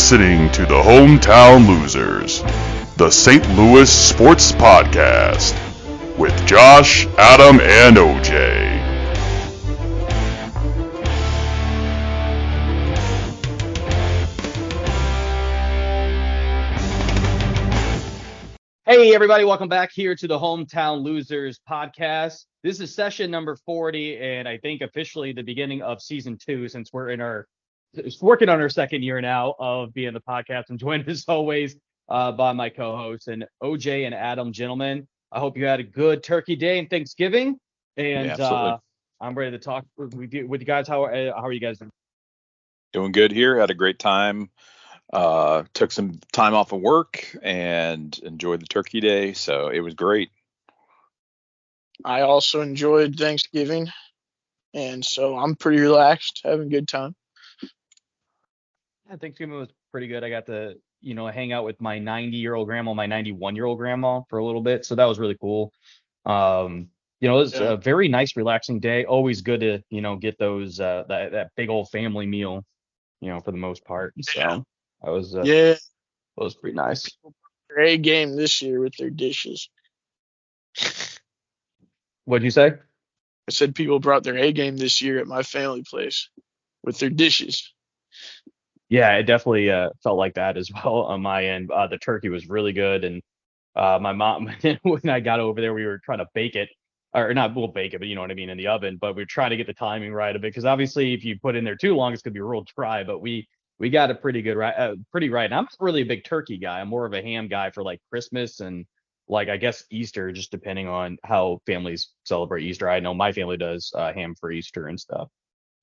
listening to the Hometown Losers, the St. Louis Sports Podcast, with Josh, Adam, and OJ. Hey, everybody, welcome back here to the Hometown Losers Podcast. This is session number 40, and I think officially the beginning of season 2, since we're working on our second year now of being the podcast. I'm joined as always by my co-hosts and OJ and Adam. Gentlemen, I hope you had a good Turkey Day and Thanksgiving, and I'm ready to talk with you guys. How are you guys doing? Doing good here. Had a great time. Took some time off of work and enjoyed the Turkey Day, so it was great. I also enjoyed Thanksgiving, and so I'm pretty relaxed, having a good time. Yeah, Thanksgiving was pretty good. I got to, hang out with my 90-year-old grandma, my 91-year-old grandma for a little bit, so that was really cool. It was a very nice, relaxing day. Always good to, get those that big old family meal, for the most part. So that was it was pretty nice. Great game this year with their dishes. What'd you say? I said people brought their A game this year at my family place with their dishes. Yeah, it definitely felt like that as well on my end. The turkey was really good, and my mom, when I got over there, we were trying to bake it, or not, we'll bake it, but you know what I mean, in the oven. But we were trying to get the timing right of it, because obviously, if you put it in there too long, it's gonna be real dry. But we got it pretty good, pretty right. And I'm not really a big turkey guy. I'm more of a ham guy for like Christmas and like I guess Easter, just depending on how families celebrate Easter. I know my family does ham for Easter and stuff,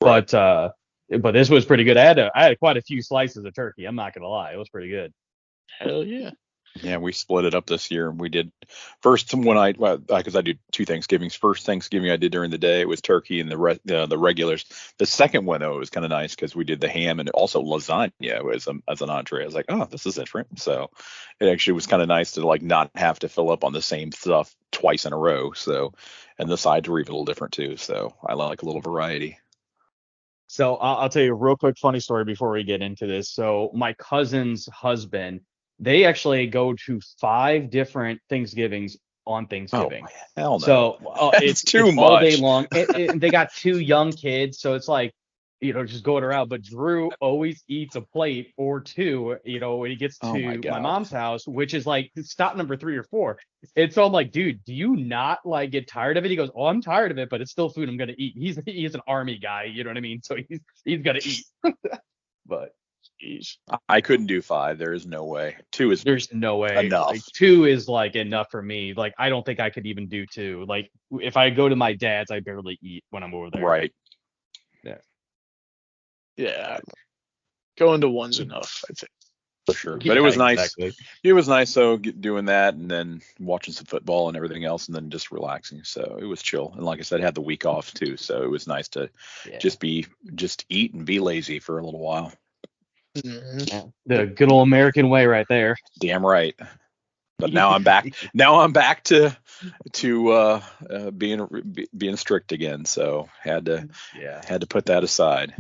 right. But this was pretty good. I had quite a few slices of turkey. I'm not gonna lie, it was pretty good. Hell yeah. Yeah, we split it up this year. We did first because I do two Thanksgivings. First Thanksgiving I did during the day, it was turkey and the regulars. The second one though, it was kind of nice because we did the ham and also lasagna as an entree. I was like, oh, this is different. So it actually was kind of nice to like not have to fill up on the same stuff twice in a row. So, and the sides were even a little different too. So I like a little variety. So I'll tell you a real quick funny story before we get into this. So my cousin's husband, they actually go to 5 different Thanksgivings on Thanksgiving. Oh, hell no. So it's too much all day long. They got 2 young kids, so it's like, just going around. But Drew always eats a plate or 2, when he gets to my mom's house, which is like stop number 3 or 4. And so I'm like, dude, do you not like get tired of it? He goes, oh, I'm tired of it, but it's still food I'm gonna eat. He's an army guy, you know what I mean? So he's gonna eat. But jeez, I couldn't do 5. There is no way. 2 is there's no way enough. Like, 2 is like enough for me. Like I don't think I could even do 2. Like if I go to my dad's, I barely eat when I'm over there. Right. Yeah. Going to 1's enough, I think. For sure. But it was nice. Exactly. It was nice though, doing that and then watching some football and everything else and then just relaxing. So it was chill. And like I said, I had the week off too. So it was nice to just eat and be lazy for a little while. Mm-hmm. Yeah. The good old American way right there. Damn right. But now I'm back. Now I'm back to being strict again. So had to put that aside.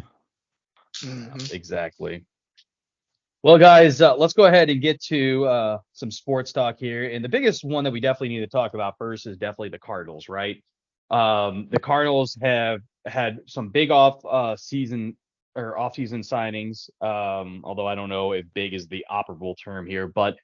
Mm-hmm. Exactly. Well, guys, let's go ahead and get to some sports talk here. And the biggest one that we definitely need to talk about first is definitely the Cardinals, right? The Cardinals have had some big off-season signings, although I don't know if big is the operable term here. But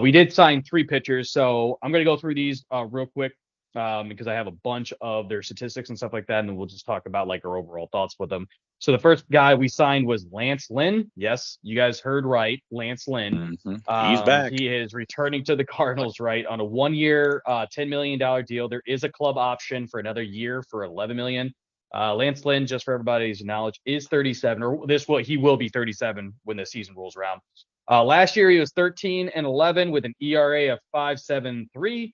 we did sign 3 pitchers. So I'm going to go through these real quick because I have a bunch of their statistics and stuff like that. And then we'll just talk about like our overall thoughts with them. So the first guy we signed was Lance Lynn. Yes, you guys heard right. Lance Lynn. Mm-hmm. He's back. He is returning to the Cardinals, right, on a 1-year, $10 million deal. There is a club option for another year for $11 million. Lance Lynn, just for everybody's knowledge, is 37, or he will be 37 when the season rolls around. Last year he was 13-11 with an ERA of 5.73.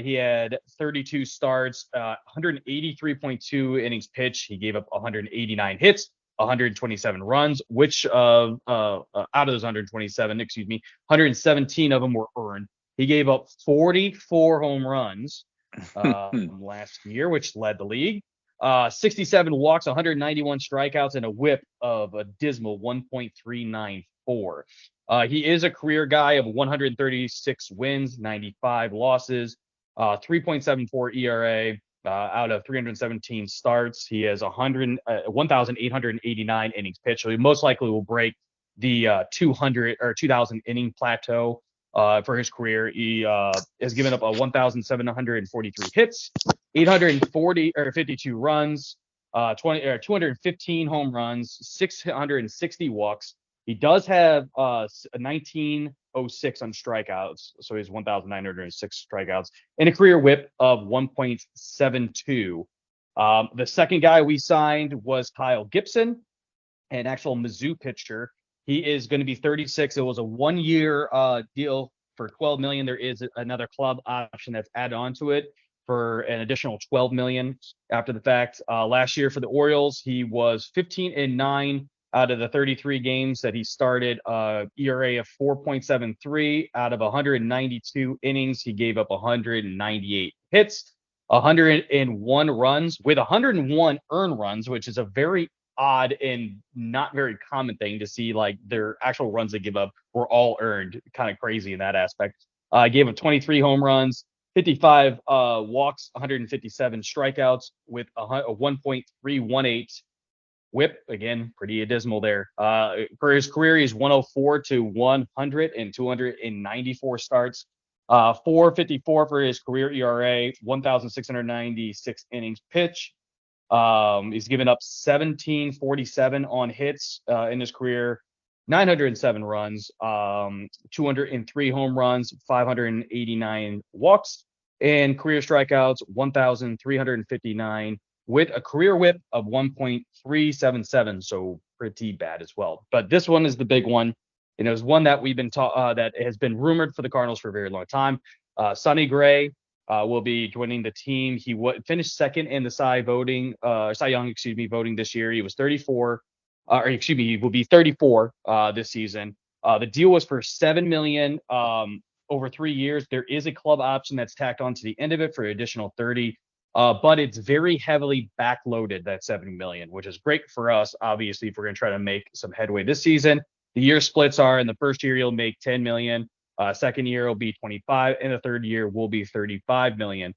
He had 32 starts, 183.2 innings pitched. He gave up 189 hits, 127 runs, which out of those 127, 117 of them were earned. He gave up 44 home runs last year, which led the league. 67 walks, 191 strikeouts, and a whip of a dismal 1.394. 34. He is a career guy of 136 wins, 95 losses, 3.74 ERA. Out of 317 starts, he has 1,889 innings pitched. So he most likely will break the 200 or 2,000 inning plateau for his career. He has given up 1,743 hits, 840 or 52 runs, 215 home runs, 660 walks. He does have a 1906 on strikeouts, so he has 1,906 strikeouts and a career WHIP of 1.72. The second guy we signed was Kyle Gibson, an actual Mizzou pitcher. He is going to be 36. It was a 1-year deal for $12 million. There is another club option that's added onto it for an additional $12 million after the fact. Last year for the Orioles, he was 15-9 out of the 33 games that he started. ERA of 4.73 out of 192 innings. He gave up 198 hits, 101 runs with 101 earned runs, which is a very odd and not very common thing to see. Like their actual runs they give up were all earned. Kind of crazy in that aspect. Gave up 23 home runs, 55 walks, 157 strikeouts with a 1.318 WHIP. Again, pretty dismal there. For his career, he's 104 to 100 and 294 starts. 454 for his career ERA, 1,696 innings pitched. He's given up 1747 on hits in his career, 907 runs, 203 home runs, 589 walks, and career strikeouts 1,359 with a career WHIP of 1.377. So pretty bad as well. But this one is the big one. And it was one that we've been that has been rumored for the Cardinals for a very long time. Sonny Gray will be joining the team. He finished second in the Cy Young voting this year. He was 34, he will be 34 this season. The deal was for $7 million over 3 years. There is a club option that's tacked on to the end of it for an additional 30. But it's very heavily backloaded, that $7 million, which is great for us, obviously, if we're going to try to make some headway this season. The year splits are in the first year, you'll make $10 million. Second year will be 25, and the third year will be 35 million.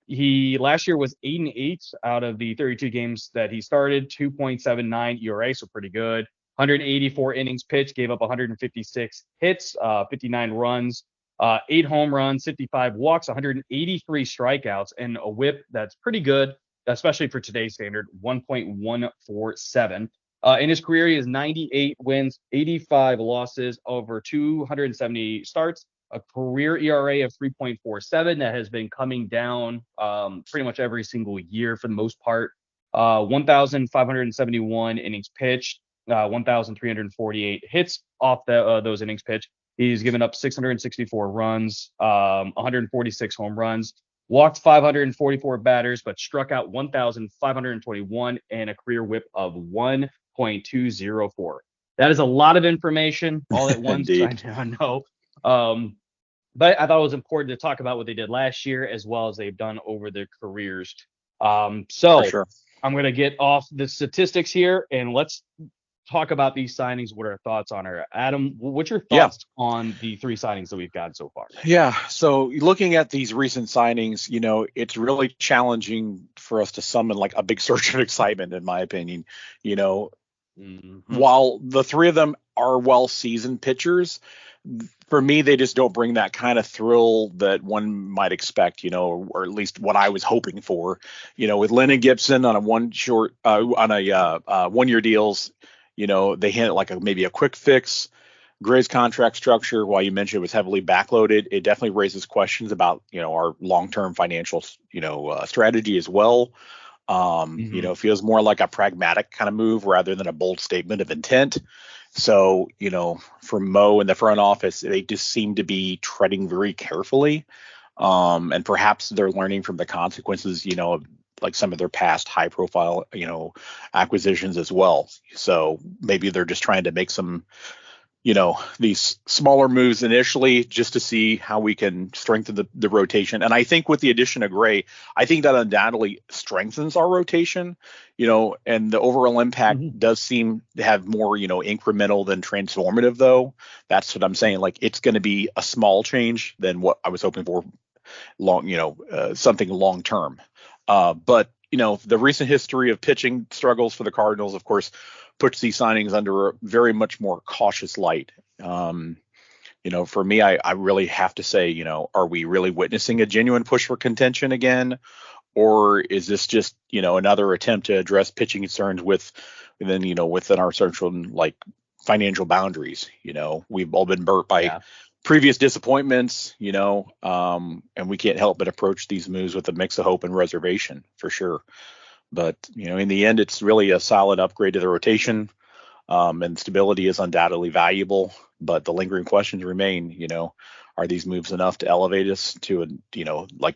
He last year was 8-8 out of the 32 games that he started, 2.79 ERA, so pretty good. 184 innings pitched, gave up 156 hits, 59 runs, 8 home runs, 55 walks, 183 strikeouts, and a WHIP that's pretty good, especially for today's standard, 1.147. In his career, he has 98 wins, 85 losses over 270 starts, a career ERA of 3.47 that has been coming down pretty much every single year for the most part. 1,571 innings pitched, 1,348 hits off those innings pitched. He's given up 664 runs, 146 home runs, walked 544 batters, but struck out 1,521 and a career WHIP of 1.204. That is a lot of information all at once. I know. But I thought it was important to talk about what they did last year as well as they've done over their careers. So sure. I'm going to get off the statistics here and let's talk about these signings. What are our thoughts on her? Adam, what's your thoughts on the 3 signings that we've got so far? Yeah. So looking at these recent signings, it's really challenging for us to summon like a big surge of excitement, in my opinion. While the 3 of them are well-seasoned pitchers, for me, they just don't bring that kind of thrill that one might expect, or at least what I was hoping for, with Lynn and Gibson on a 1-year deals. They hit like maybe a quick fix. Gray's contract structure, while you mentioned it was heavily backloaded, it definitely raises questions about, our long-term financial, strategy as well. It feels more like a pragmatic kind of move rather than a bold statement of intent. So, for Mo in the front office, they just seem to be treading very carefully. And perhaps they're learning from the consequences, like some of their past high profile, acquisitions as well. So maybe they're just trying to make some, these smaller moves initially just to see how we can strengthen the rotation. And I think with the addition of Gray, I think that undoubtedly strengthens our rotation, and the overall impact does seem to have more, incremental than transformative, though. That's what I'm saying. Like, it's going to be a small change than what I was hoping for something long term. But the recent history of pitching struggles for the Cardinals, of course, puts these signings under a very much more cautious light. For me, I really have to say, are we really witnessing a genuine push for contention again? Or is this just, another attempt to address pitching concerns within our central, like, financial boundaries? We've all been burnt by previous disappointments, and we can't help but approach these moves with a mix of hope and reservation, for sure. But, in the end, it's really a solid upgrade to the rotation, and stability is undoubtedly valuable. But the lingering questions remain, are these moves enough to elevate us to a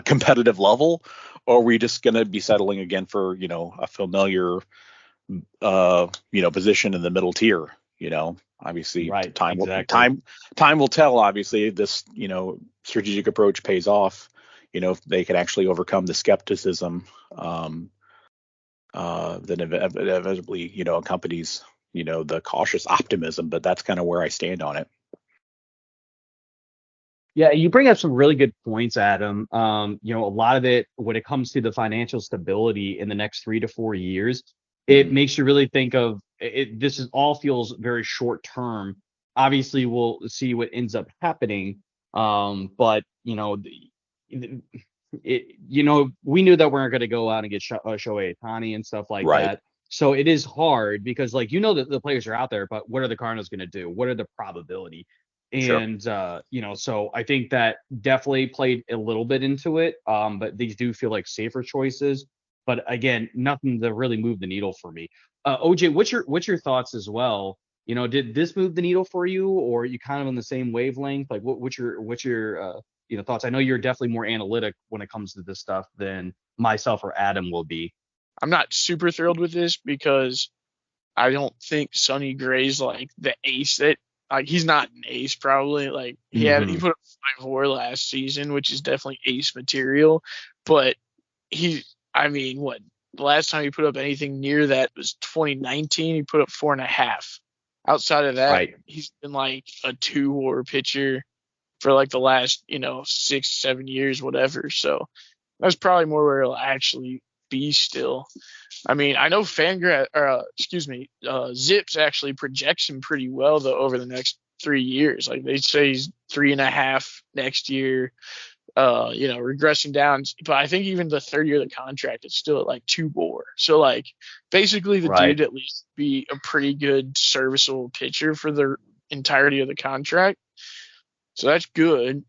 competitive level, or are we just going to be settling again for, a familiar, position in the middle tier? Obviously, right, time exactly. time will tell. Obviously, this strategic approach pays off. If they can actually overcome the skepticism that inevitably accompanies the cautious optimism. But that's kind of where I stand on it. Yeah, you bring up some really good points, Adam. A lot of it, when it comes to the financial stability in the next 3 to 4 years, it makes you really think of it. This is all feels very short term. Obviously, we'll see what ends up happening. But we knew that we weren't going to go out and get Shohei Ohtani and stuff like Right. that. So it is hard because, like, that the players are out there, but what are the Cardinals going to do? What are the probability? Sure. And so I think that definitely played a little bit into it. But these do feel like safer choices. But again, nothing to really move the needle for me. OJ, what's your thoughts as well? Did this move the needle for you, or are you kind of on the same wavelength? Like, what's your thoughts? I know you're definitely more analytic when it comes to this stuff than myself or Adam will be. I'm not super thrilled with this because I don't think Sonny Gray's like the ace that, like, he's not an ace probably. Like, he put up 5 WAR last season, which is definitely ace material. But the last time he put up anything near that was 2019. He put up 4.5. Outside of that, Right. He's been like a 2 WAR pitcher for like the last 6-7 years, whatever. So that's probably more where he'll actually be still. I know Zips actually projects him pretty well though over the next 3 years. Like, they say he's 3.5 next year, regressing down. But I think even the third year of the contract is still at like 2 WAR. So, like, basically the dude at least be a pretty good serviceable pitcher for the entirety of the contract. So that's good.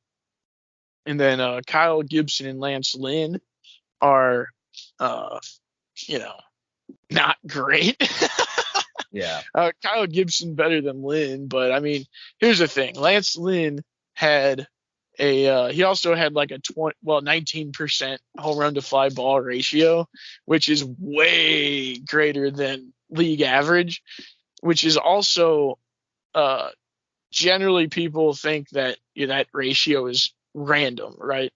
And then Kyle Gibson and Lance Lynn are not great. Yeah. Kyle Gibson better than Lynn, but here's the thing. Lance Lynn had he also had like a 19% home run to fly ball ratio, which is way greater than league average, which is also generally people think that that ratio is random, right?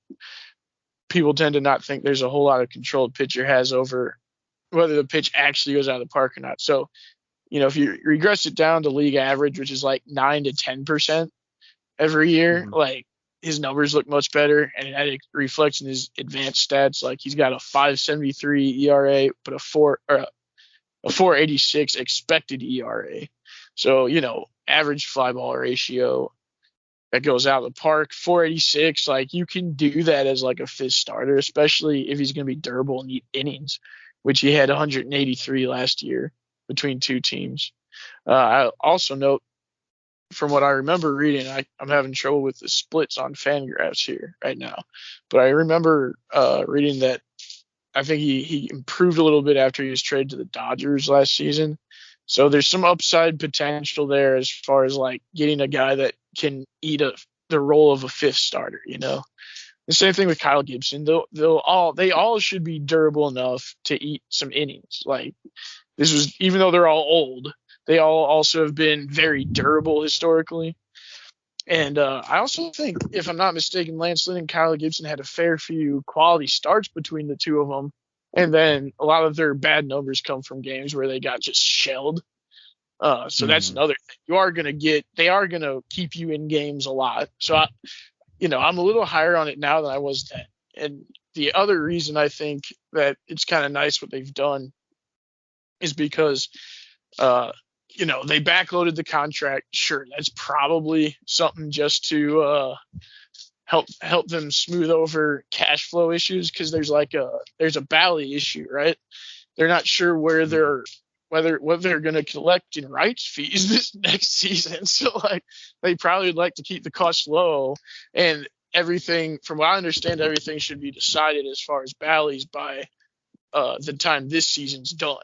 People tend to not think there's a whole lot of control a pitcher has over whether the pitch actually goes out of the park or not. So, if you regress it down to league average, which is like 9 to 10% every year, like, his numbers look much better, and it reflects in his advanced stats. Like, he's got a 5.73 ERA, but a 4.86 expected ERA. So, average fly ball ratio that goes out of the park, 4.86. Like, you can do that as like a fifth starter, especially if he's going to be durable and eat innings, which he had 183 last year between 2 teams. I also note, from what I remember reading, I'm having trouble with the splits on Fangraphs here right now, but I remember reading that I think he improved a little bit after he was traded to the Dodgers last season. So there's some upside potential there as far as like getting a guy that can eat the role of a fifth starter. The same thing with Kyle Gibson. They all should be durable enough to eat some innings. Like, this was, even though they're all old, They all also have been very durable historically. And I also think, if I'm not mistaken, Lance Lynn and Kyle Gibson had a fair few quality starts between the two of them. And then a lot of their bad numbers come from games where they got just shelled. So that's another thing. They are going to keep you in games a lot. So, I'm a little higher on it now than I was then. And the other reason I think that it's kind of nice what they've done is because, they backloaded the contract. Sure, that's probably something just to help them smooth over cash flow issues, because there's a Bally issue, right? They're not sure what they're going to collect in rights fees this next season. So they probably would like to keep the cost low, and everything, from what I understand, everything should be decided as far as Bally's by the time this season's done.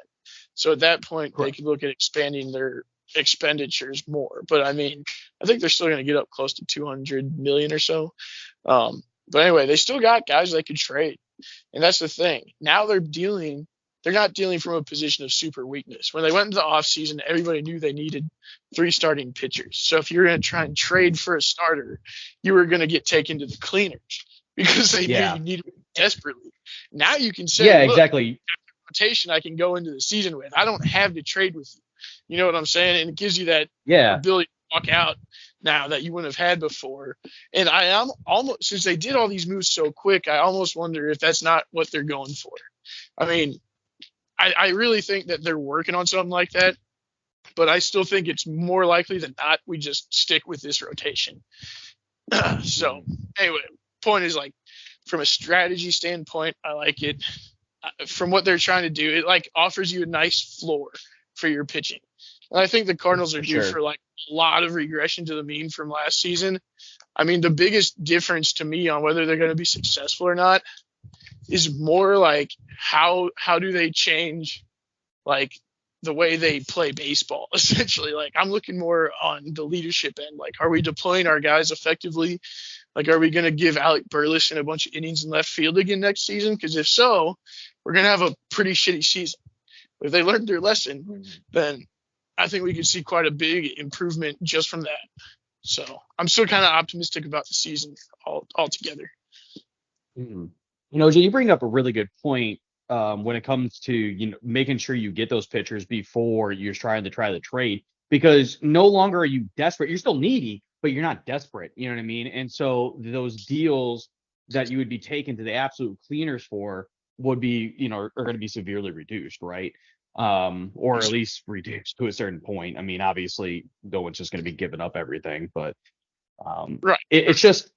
So at that point, Correct. They could look at expanding their expenditures more. But I think they're still going to get up close to 200 million or so. But anyway, they still got guys they could trade, and that's the thing. Now they're not dealing from a position of super weakness. When they went into the offseason, everybody knew they needed 3 starting pitchers. So if you're going to try and trade for a starter, you were going to get taken to the cleaners because they knew you needed it desperately. Now you can say, exactly. Rotation I can go into the season with. I don't have to trade with you. You know what I'm saying? And it gives you that ability to walk out now that you wouldn't have had before. And I am almost, since they did all these moves so quick, I almost wonder if that's not what they're going for. I really think that they're working on something like that, but I still think it's more likely than not we just stick with this rotation. So anyway, point is, from a strategy standpoint, I like it. From what they're trying to do, it offers you a nice floor for your pitching. And I think the Cardinals are due for a lot of regression to the mean from last season. The biggest difference to me on whether they're going to be successful or not is more how do they change the way they play baseball, essentially. I'm looking more on the leadership end. Are we deploying our guys effectively? Are we going to give Alec Burleson a bunch of innings in left field again next season? Because if so, we're going to have a pretty shitty season. If they learned their lesson, then I think we could see quite a big improvement just from that. So I'm still kind of optimistic about the season altogether. Jay, you bring up a really good point when it comes to making sure you get those pitchers before you're trying to trade, because no longer are you desperate. You're still needy, but you're not desperate. You know what I mean? And so those deals that you would be taken to the absolute cleaners for would be, are going to be severely reduced, right? Or at least reduced to a certain point. Obviously, no one's just going to be giving up everything, but right. It's just,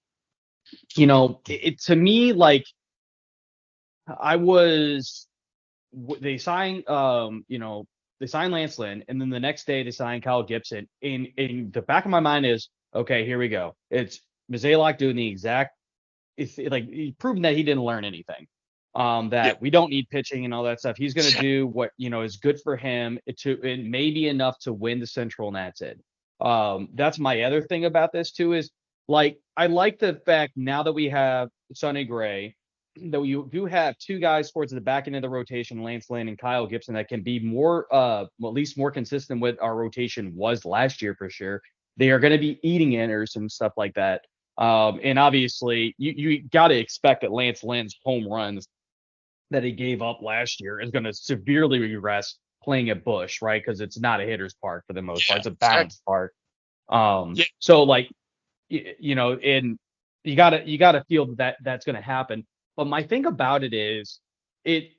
to me, they signed, they signed Lance Lynn, and then the next day they signed Kyle Gibson. In the back of my mind is, okay, here we go. It's Mozeliak doing the exact. It's he's proven that he didn't learn anything. We don't need pitching and all that stuff. He's going to do what is good for him and maybe enough to win the Central, and that's it. That's my other thing about this too is I like the fact now that we have Sonny Gray, that we do have 2 guys towards the back end of the rotation, Lance Lynn and Kyle Gibson, that can be more, at least more consistent with our rotation was last year for sure. They are going to be eating inners and stuff like that. And obviously, you got to expect that Lance Lynn's home runs that he gave up last year is going to severely regress playing at Busch, right? Because it's not a hitter's park for the most part; it's a batter's park. So and you gotta feel that that's going to happen. But my thing about it is, it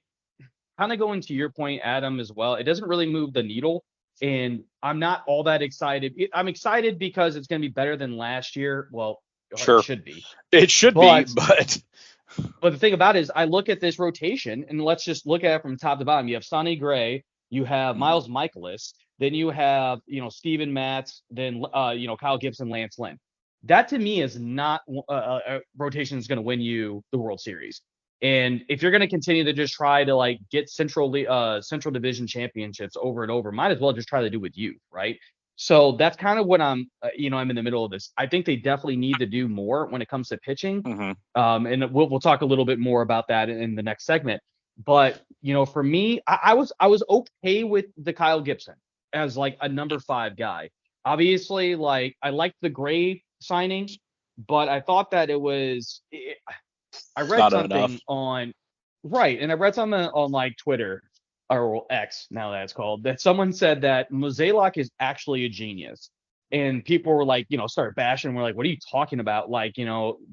kind of going to your point, Adam, as well. It doesn't really move the needle, and I'm not all that excited. I'm excited because it's going to be better than last year. Well, sure, it should be. It should be, but the thing about it is, I look at this rotation, and let's just look at it from top to bottom. You have Sonny Gray, you have Miles Michaelis, then you have Steven Matz, then Kyle Gibson, Lance Lynn. That to me is not a rotation that's going to win you the World Series. And if you're going to continue to just try to get Central Division championships over and over, might as well just try to do with youth, right? So that's kind of what I'm in the middle of this. I think they definitely need to do more when it comes to pitching. And we'll talk a little bit more about that in the next segment. But for me, I was okay with the Kyle Gibson. as like a number 5 guy. Obviously, like I liked the Gray signing, but I thought that I read Not something enough. on right, and I read something on like Twitter or X now that it's called, that someone said that Mozeliak is actually a genius. And people were like, started bashing. We're like, what are you talking about? Like,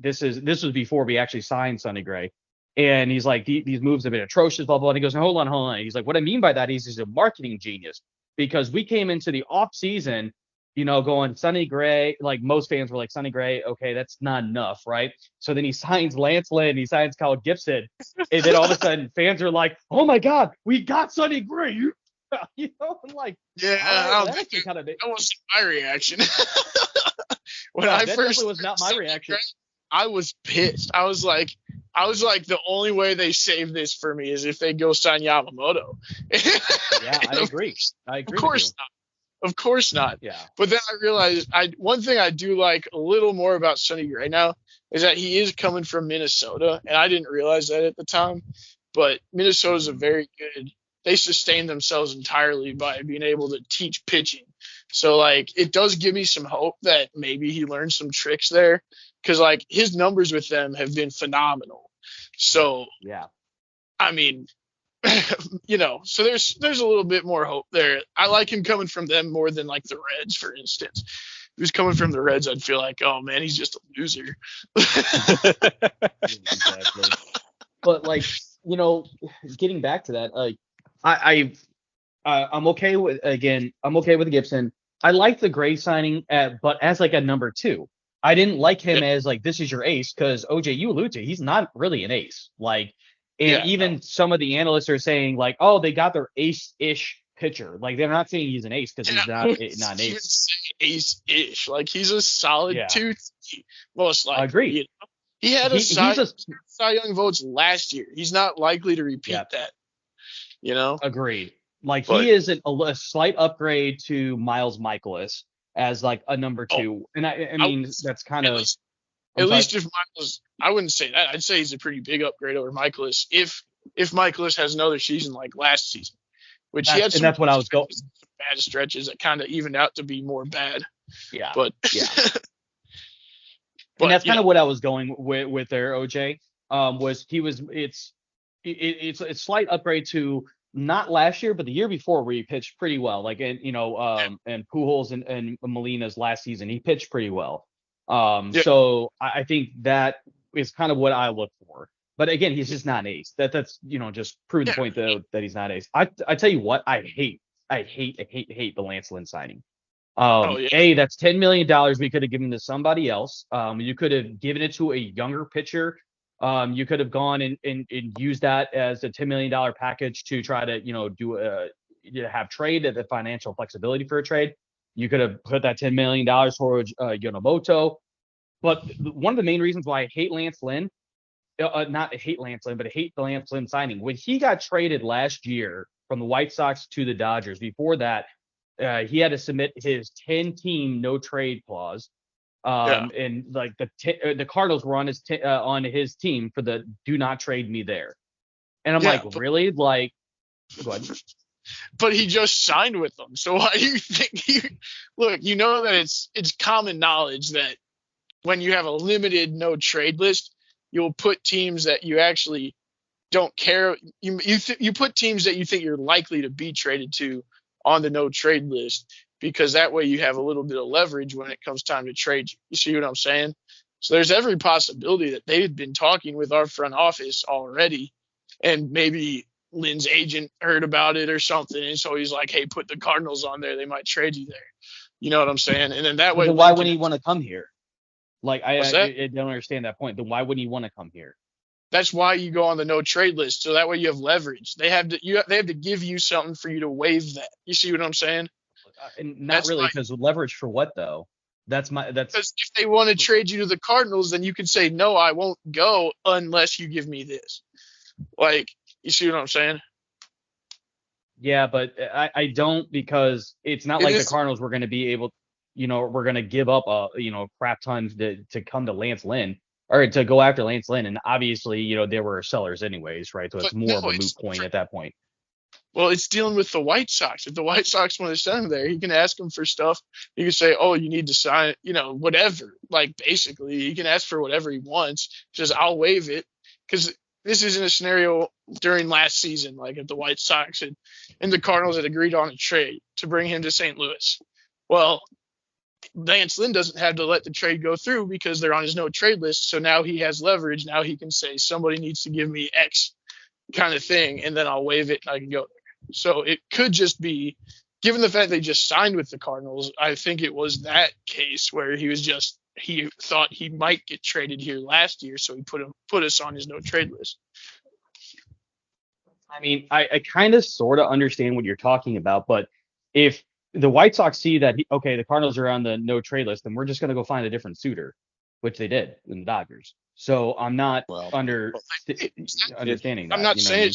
this was before we actually signed Sonny Gray. And he's like, these moves have been atrocious, blah, blah. And he goes, hold on. He's like, what I mean by that is he's a marketing genius, because we came into the off season, going Sonny Gray, like most fans were like, Sonny Gray, okay, that's not enough, right? So then he signs Lance Lynn, he signs Kyle Gibson, and then all of a sudden fans are like, oh my God, we got Sonny Gray. I'm like, Yeah, all right, well, kind of that wasn't my reaction. When no, I that first definitely was not my reaction. I was pissed. I was like, the only way they save this for me is if they go sign Yamamoto. Yeah, I agree. Of course not. Of course not. Yeah. But then I realized one thing I do like a little more about Sonny Gray now is that he is coming from Minnesota, and I didn't realize that at the time. But Minnesota's a very good. They sustain themselves entirely by being able to teach pitching. So like it does give me some hope that maybe he learned some tricks there, because like his numbers with them have been phenomenal. So yeah, I mean, so there's a little bit more hope there. I like him coming from them more than like the Reds, for instance. If he was coming from the Reds, I'd feel like, oh man, he's just a loser. Exactly. But like, getting back to that, like I'm okay with Gibson. I like the Gray signing, but as like a number 2. I didn't like him as like, this is your ace, because OJ, you allude to, he's not really an ace. Like, and even some of the analysts are saying like, oh, they got their ace-ish pitcher. Like they're not saying he's an ace, because he's not an ace. Ace-ish. Like he's a solid 2. Most likely. I agree. He had Cy Young votes last year. He's not likely to repeat that. Agreed. Like he is a slight upgrade to Miles Michaelis as like a number 2. And I mean, that's kind of at least if Michaelis, I wouldn't say that. I'd say he's a pretty big upgrade over Michaelis if Michaelis has another season like last season, which he had some, and that's what I was going. Bad stretches that kind of evened out to be more bad. Yeah. But and that's kind of what I was going with there, OJ. It's a slight upgrade to not last year, but the year before, where he pitched pretty well. Like, and Pujols and Molina's last season, he pitched pretty well. So I think that is kind of what I look for. But again, he's just not an ace. That's just prove the point though that he's not an ace. I tell you what, I hate the Lance Lynn signing. That's $10 million we could have given to somebody else. You could have given it to a younger pitcher. You could have gone and used that as a $10 million package to try to, have trade, the financial flexibility for a trade. You could have put that $10 million towards Yonemoto. But one of the main reasons why I hate Lance Lynn, not hate Lance Lynn, but I hate the Lance Lynn signing. When he got traded last year from the White Sox to the Dodgers, before that, he had to submit his 10-team no trade clause. And like the Cardinals were on his team for the do not trade me there. And I'm really? Like, go ahead. But he just signed with them. So why do you think look, that it's common knowledge that when you have a limited no trade list, you'll put teams that you actually don't care. You put teams that you think you're likely to be traded to on the no trade list, because that way you have a little bit of leverage when it comes time to trade you. You see what I'm saying? So there's every possibility that they had been talking with our front office already, and maybe Lynn's agent heard about it or something, and so he's like, hey, put the Cardinals on there. They might trade you there. You know what I'm saying? And then that way, why wouldn't he want to come here? Like, I don't understand that point. Then why wouldn't he want to come here? That's why you go on the no trade list, so that way you have leverage. They have to give you something for you to waive that. You see what I'm saying? And not that's really, because leverage for what though? Because if they want to trade you to the Cardinals, then you can say no, I won't go unless you give me this. Like, you see what I'm saying? Yeah, but I don't, because it's not like the Cardinals were going to be able, we're going to give up crap tons to come to Lance Lynn, or to go after Lance Lynn, and obviously they were sellers anyways, right? So it's more of a moot point at that point. Well, it's dealing with the White Sox. If the White Sox want to send him there, he can ask him for stuff. He can say, "Oh, you need to sign," whatever. Like basically, he can ask for whatever he wants. Just I'll waive it because this isn't a scenario during last season. Like if the White Sox and the Cardinals had agreed on a trade to bring him to St. Louis. Well, Lance Lynn doesn't have to let the trade go through because they're on his no trade list. So now he has leverage. Now he can say somebody needs to give me X kind of thing, and then I'll waive it and I can go. So it could just be, given the fact they just signed with the Cardinals, I think it was that case where he thought he might get traded here last year, so he put us on his no trade list. I mean, I kind of sort of understand what you're talking about, but if the White Sox see that, the Cardinals are on the no trade list, then we're just going to go find a different suitor, which they did in the Dodgers. So I'm not understanding that. I'm not saying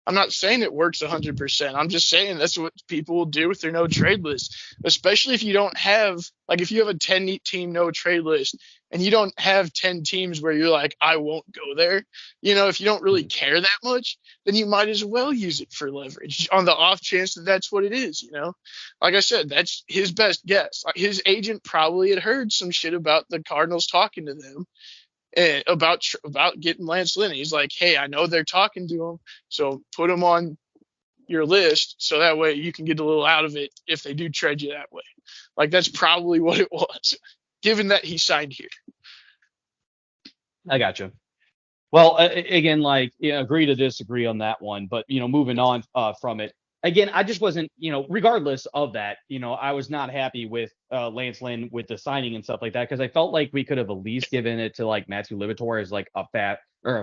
I'm not saying it works 100%. I'm just saying that's what people will do with their no trade list, especially if you don't have, like, if you have a 10-team no trade list and you don't have 10 teams where you're like, I won't go there. If you don't really care that much, then you might as well use it for leverage on the off chance that that's what it is. Like I said, that's his best guess. Like, his agent probably had heard some shit about the Cardinals talking to them. And about getting Lance Lynn. He's like, hey, I know they're talking to him, so put him on your list so that way you can get a little out of it if they do trade you that way. Like, that's probably what it was, given that he signed here. I gotcha. Well, again, agree to disagree on that one, but moving on from it. Again, I just wasn't, regardless of that, I was not happy with Lance Lynn with the signing and stuff like that, because I felt like we could have at least given it to like Matthew Liberatore as like a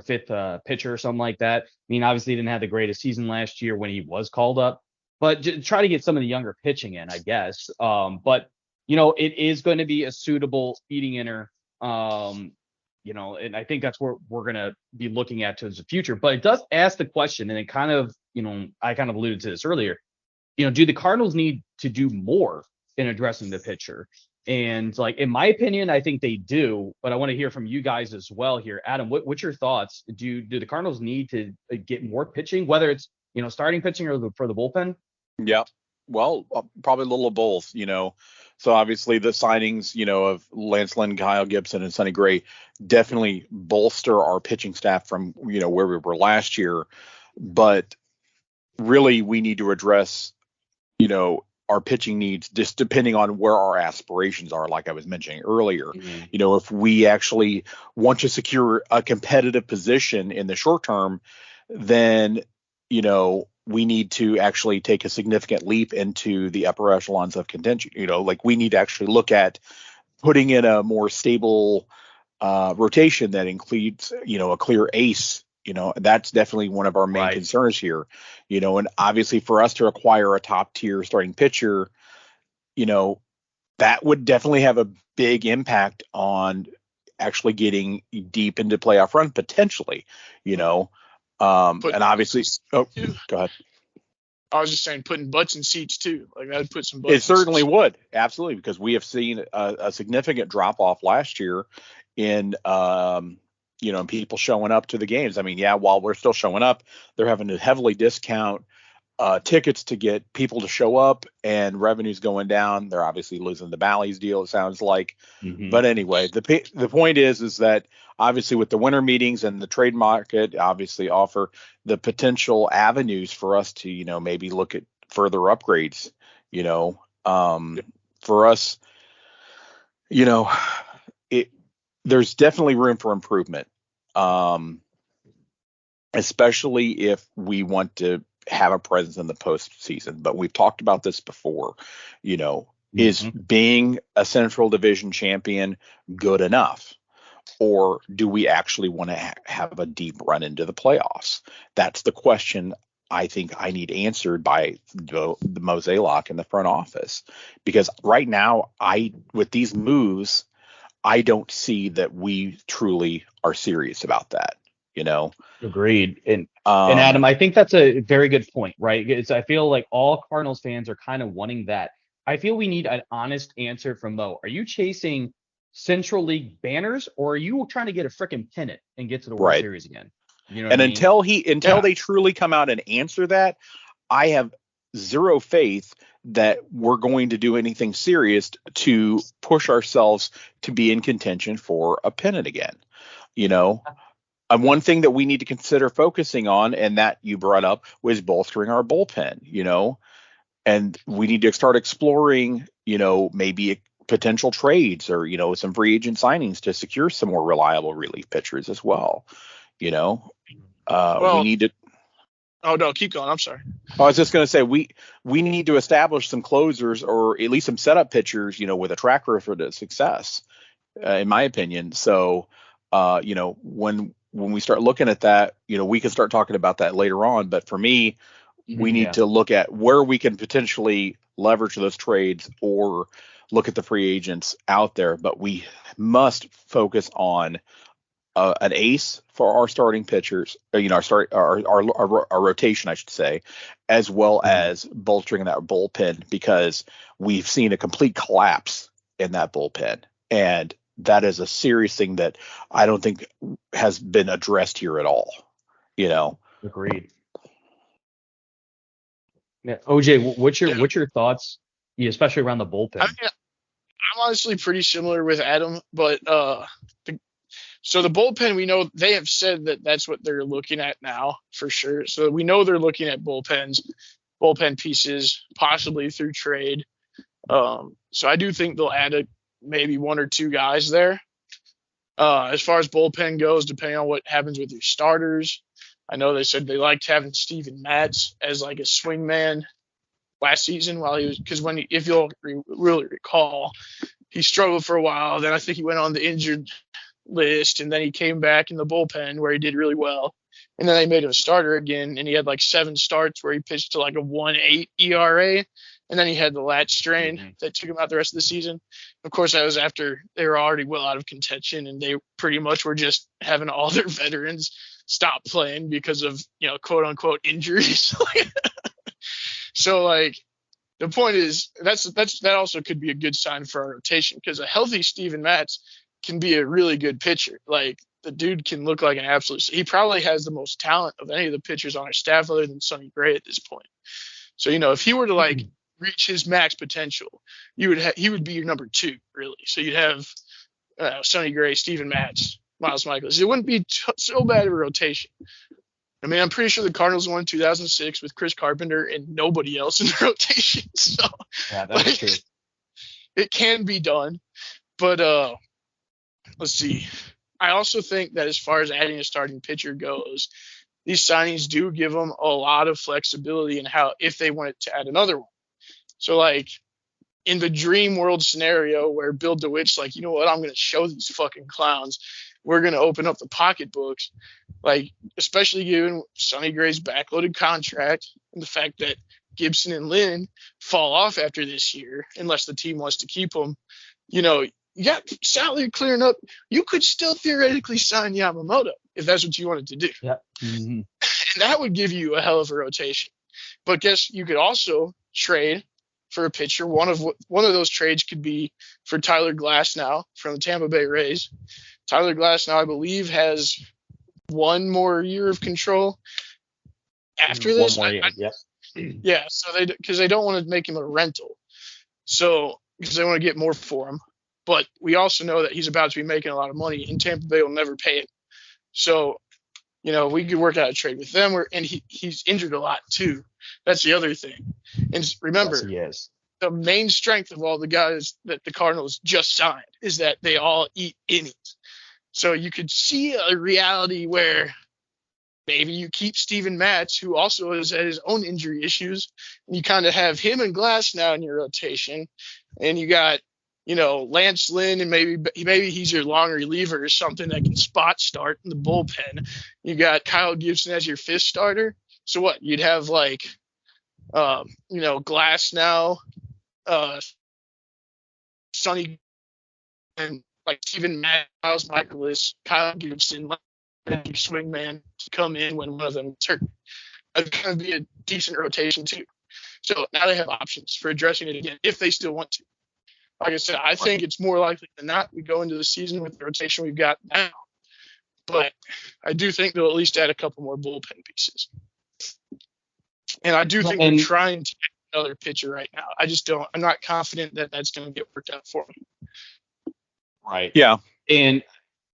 fifth pitcher or something like that. I mean, obviously he didn't have the greatest season last year when he was called up, but try to get some of the younger pitching in, I guess. But it is going to be a suitable feeding inner. And I think that's where we're going to be looking at towards the future. But it does ask the question, and it kind of, I kind of alluded to this earlier, do the Cardinals need to do more in addressing the pitcher? And like, in my opinion, I think they do, but I want to hear from you guys as well here. Adam, what's your thoughts? Do the Cardinals need to get more pitching, whether it's, starting pitching or for the bullpen? Yeah. Well, probably a little of both, So obviously the signings, of Lance Lynn, Kyle Gibson, and Sonny Gray definitely bolster our pitching staff from, where we were last year. But really, we need to address, our pitching needs just depending on where our aspirations are, like I was mentioning earlier. Mm-hmm. If we actually want to secure a competitive position in the short term, then, we need to actually take a significant leap into the upper echelons of contention. We need to actually look at putting in a more stable rotation that includes, a clear ace. That's definitely one of our main concerns here. And obviously for us to acquire a top tier starting pitcher, that would definitely have a big impact on actually getting deep into playoff run potentially, and obviously, go ahead. I was just saying, putting butts in seats too. Like, that would put some butts. It certainly would, absolutely, because we have seen a significant drop off last year in, people showing up to the games. I mean, yeah, while we're still showing up, they're having to heavily discount tickets to get people to show up, and revenue's going down. They're obviously losing the Bally's deal, it sounds like. Mm-hmm. But anyway, the point is that obviously with the winter meetings and the trade market obviously offer the potential avenues for us to, maybe look at further upgrades, for us, there's definitely room for improvement, especially if we want to have a presence in the postseason. But we've talked about this before, is being a Central Division champion good enough? Or do we actually want to have a deep run into the playoffs? That's the question I think I need answered by the Mozeliak in the front office. Because right now, with these moves, I don't see that we truly are serious about that. Agreed. And Adam, I think that's a very good point, right? I feel like all Cardinals fans are kind of wanting that. I feel we need an honest answer from Mo. Are you chasing Central League banners, or are you trying to get a freaking pennant and get to the World Series again? You know what And I mean? until they truly come out and answer that, I have zero faith that we're going to do anything serious to push ourselves to be in contention for a pennant again. You know, and one thing that we need to consider focusing on, and that you brought up, was bolstering our bullpen. And we need to start exploring, maybe potential trades or, some free agent signings to secure some more reliable relief pitchers as well. You know, we Well, need to. oh no, keep going. I'm sorry. I was just going to say we need to establish some closers or at least some setup pitchers, with a track record of success, in my opinion. So, when we start looking at that, we can start talking about that later on. But for me, we need to look at where we can potentially leverage those trades or look at the free agents out there. But we must focus on an ace for our starting pitchers, our rotation, I should say, as well as bolstering that bullpen, because we've seen a complete collapse in that bullpen. And that is a serious thing that I don't think has been addressed here at all. Agreed. Yeah. OJ, what's your thoughts, especially around the bullpen? I'm honestly pretty similar with Adam, but so the bullpen, we know they have said that that's what they're looking at now for sure. So we know they're looking at bullpen pieces, possibly through trade. So I do think they'll add maybe one or two guys there. As far as bullpen goes, depending on what happens with your starters, I know they said they liked having Steven Matz as like a swing man last season while he was, because if you'll really recall, he struggled for a while. Then I think he went on the injured list, and then he came back in the bullpen where he did really well. And then they made him a starter again, and he had like 7 starts where he pitched to like a 1.8 ERA. And then he had the lat strain that took him out the rest of the season. Of course, that was after they were already well out of contention, and they pretty much were just having all their veterans stop playing because of, quote unquote injuries. So like, the point is that also could be a good sign for our rotation, because a healthy Steven Matz can be a really good pitcher. Like, the dude can look like an absolute. He probably has the most talent of any of the pitchers on our staff other than Sonny Gray at this point. So, if he were to reach his max potential, he would be your number 2, really. So you'd have Sonny Gray, Steven Matz, Miles Michaelis. It wouldn't be so bad of a rotation. I mean, I'm pretty sure the Cardinals won 2006 with Chris Carpenter and nobody else in the rotation. So yeah, that's true. It can be done, but let's see. I also think that as far as adding a starting pitcher goes, these signings do give them a lot of flexibility in if they wanted to add another one. So like, in the dream world scenario where Bill DeWitt's like, you know what, I'm going to show these fucking clowns. We're going to open up the pocketbooks, like, especially given Sonny Gray's backloaded contract and the fact that Gibson and Lynn fall off after this year, unless the team wants to keep them. You got salary clearing up. You could still theoretically sign Yamamoto if that's what you wanted to do. Yeah. Mm-hmm. And that would give you a hell of a rotation. But guess you could also trade for a pitcher. One of those trades could be for Tyler Glasnow from the Tampa Bay Rays. Tyler Glasnow, I believe, has one more year of control after this. Yeah, so because they don't want to make him a rental, so because they want to get more for him. But we also know that he's about to be making a lot of money, and Tampa Bay will never pay him. So, we could work out a trade with them. And he's injured a lot too. That's the other thing. And remember, yes, he is. The main strength of all the guys that the Cardinals just signed is that they all eat innings. So you could see a reality where maybe you keep Steven Matz, who also has had his own injury issues, and you kind of have him and Glass now in your rotation, and you got, Lance Lynn, and maybe he's your long reliever or something that can spot start in the bullpen. You got Kyle Gibson as your 5th starter. So what? You'd have like, Glass now, Sonny, and like Steven Matz, Miles Michaelis, Kyle Gibson, and your swing man to come in when one of them is hurt. That'd kind of be a decent rotation too. So now they have options for addressing it again if they still want to. Like I said, I think it's more likely than not we go into the season with the rotation we've got now. but I do think they'll at least add a couple more bullpen pieces. And I do think they're trying to get another pitcher right now. I'm not confident that that's going to get worked out for them. Right. Yeah. And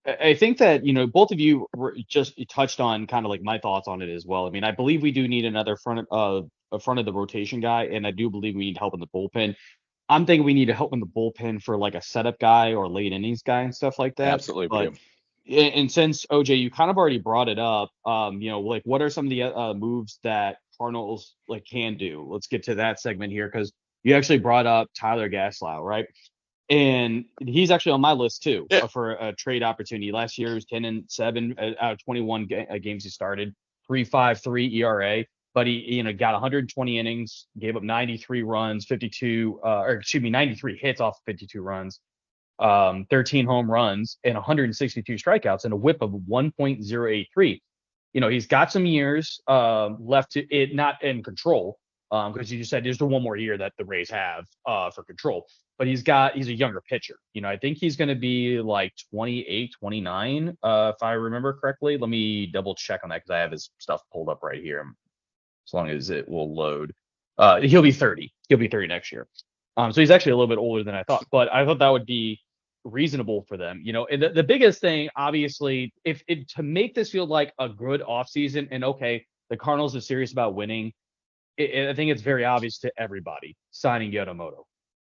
I think that, both of you just touched on kind of like my thoughts on it as well. I mean, I believe we do need another front of the rotation guy, and I do believe we need help in the bullpen. I'm thinking we need help in the bullpen for like a setup guy or late innings guy and stuff like that. Absolutely. But and since OJ, you kind of already brought it up, like what are some of the moves that Cardinals like can do? Let's get to that segment here because you actually brought up Tyler Gaslow, right? And he's actually on my list too for a trade opportunity. Last year he was 10-7 out of 21 games he started, 3.53 ERA. But he, got 120 innings, gave up 93 runs, 93 hits off 52 runs, 13 home runs, and 162 strikeouts, and a WHIP of 1.083. He's got some years left to it, not in control, because you said there's the one more year that the Rays have for control. But he's a younger pitcher. I think he's going to be like 28, 29, if I remember correctly. Let me double check on that because I have his stuff pulled up right here. As long as it will load. He'll be 30. He'll be 30 next year. So he's actually a little bit older than I thought, but I thought that would be reasonable for them. And the biggest thing, obviously, to make this feel like a good offseason, and okay, the Cardinals are serious about winning, I think it's very obvious to everybody signing Yamamoto.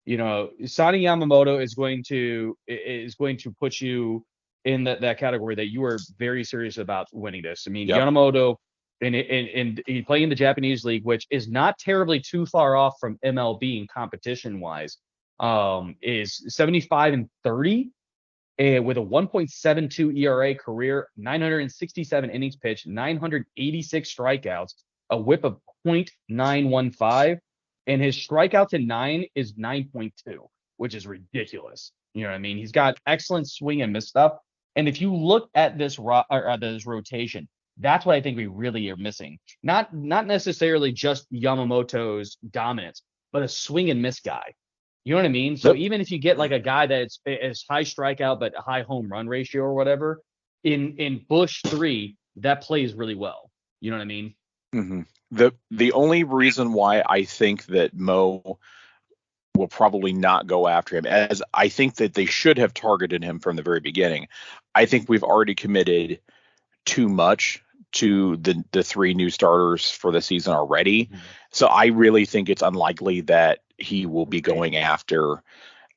Signing Yamamoto is going to put you in that category that you are very serious about winning this. I mean, Yamamoto. And he playing in the Japanese league, which is not terribly too far off from MLB in competition wise, is 75-30 with a 1.72 ERA career, 967 innings pitched, 986 strikeouts, a WHIP of 0.915, and his strikeouts in 9 is 9.2, which is ridiculous. You know what I mean? He's got excellent swing and miss stuff. And if you look at this rotation, that's what I think we really are missing. Not necessarily just Yamamoto's dominance, but a swing and miss guy. You know what I mean? So even if you get like a guy that's high strikeout but a high home run ratio or whatever, in Bush 3, that plays really well. You know what I mean? Mm-hmm. The only reason why I think that Mo will probably not go after him, as I think that they should have targeted him from the very beginning. I think we've already committed too much to the 3 new starters for the season already. Mm-hmm. So I really think it's unlikely that he will be going after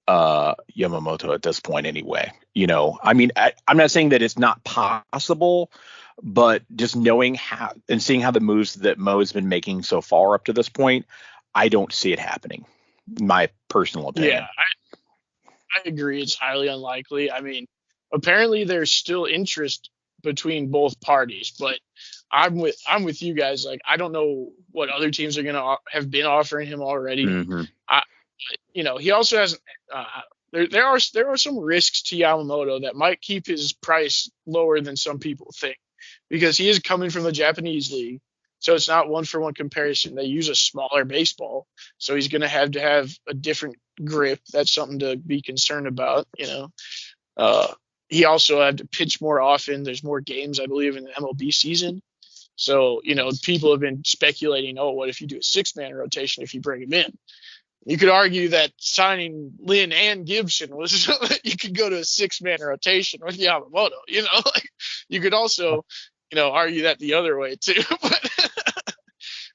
Yamamoto at this point anyway. I mean, I'm not saying that it's not possible, but just knowing how and seeing how the moves that Mo has been making so far up to this point, I don't see it happening. My personal opinion. Yeah, I agree. It's highly unlikely. I mean, apparently there's still interest between both parties, but I'm with you guys. Like, I don't know what other teams are going to have been offering him already. Mm-hmm. He also has there are some risks to Yamamoto that might keep his price lower than some people think, because he is coming from the Japanese league. So it's not 1-for-1 comparison. They use a smaller baseball, so he's going to have a different grip. That's something to be concerned about. He also had to pitch more often. There's more games, I believe, in the MLB season. So, people have been speculating, what if you do a 6-man rotation if you bring him in? You could argue that signing Lynn and Gibson was you could go to a 6-man rotation with Yamamoto. You could also, argue that the other way too.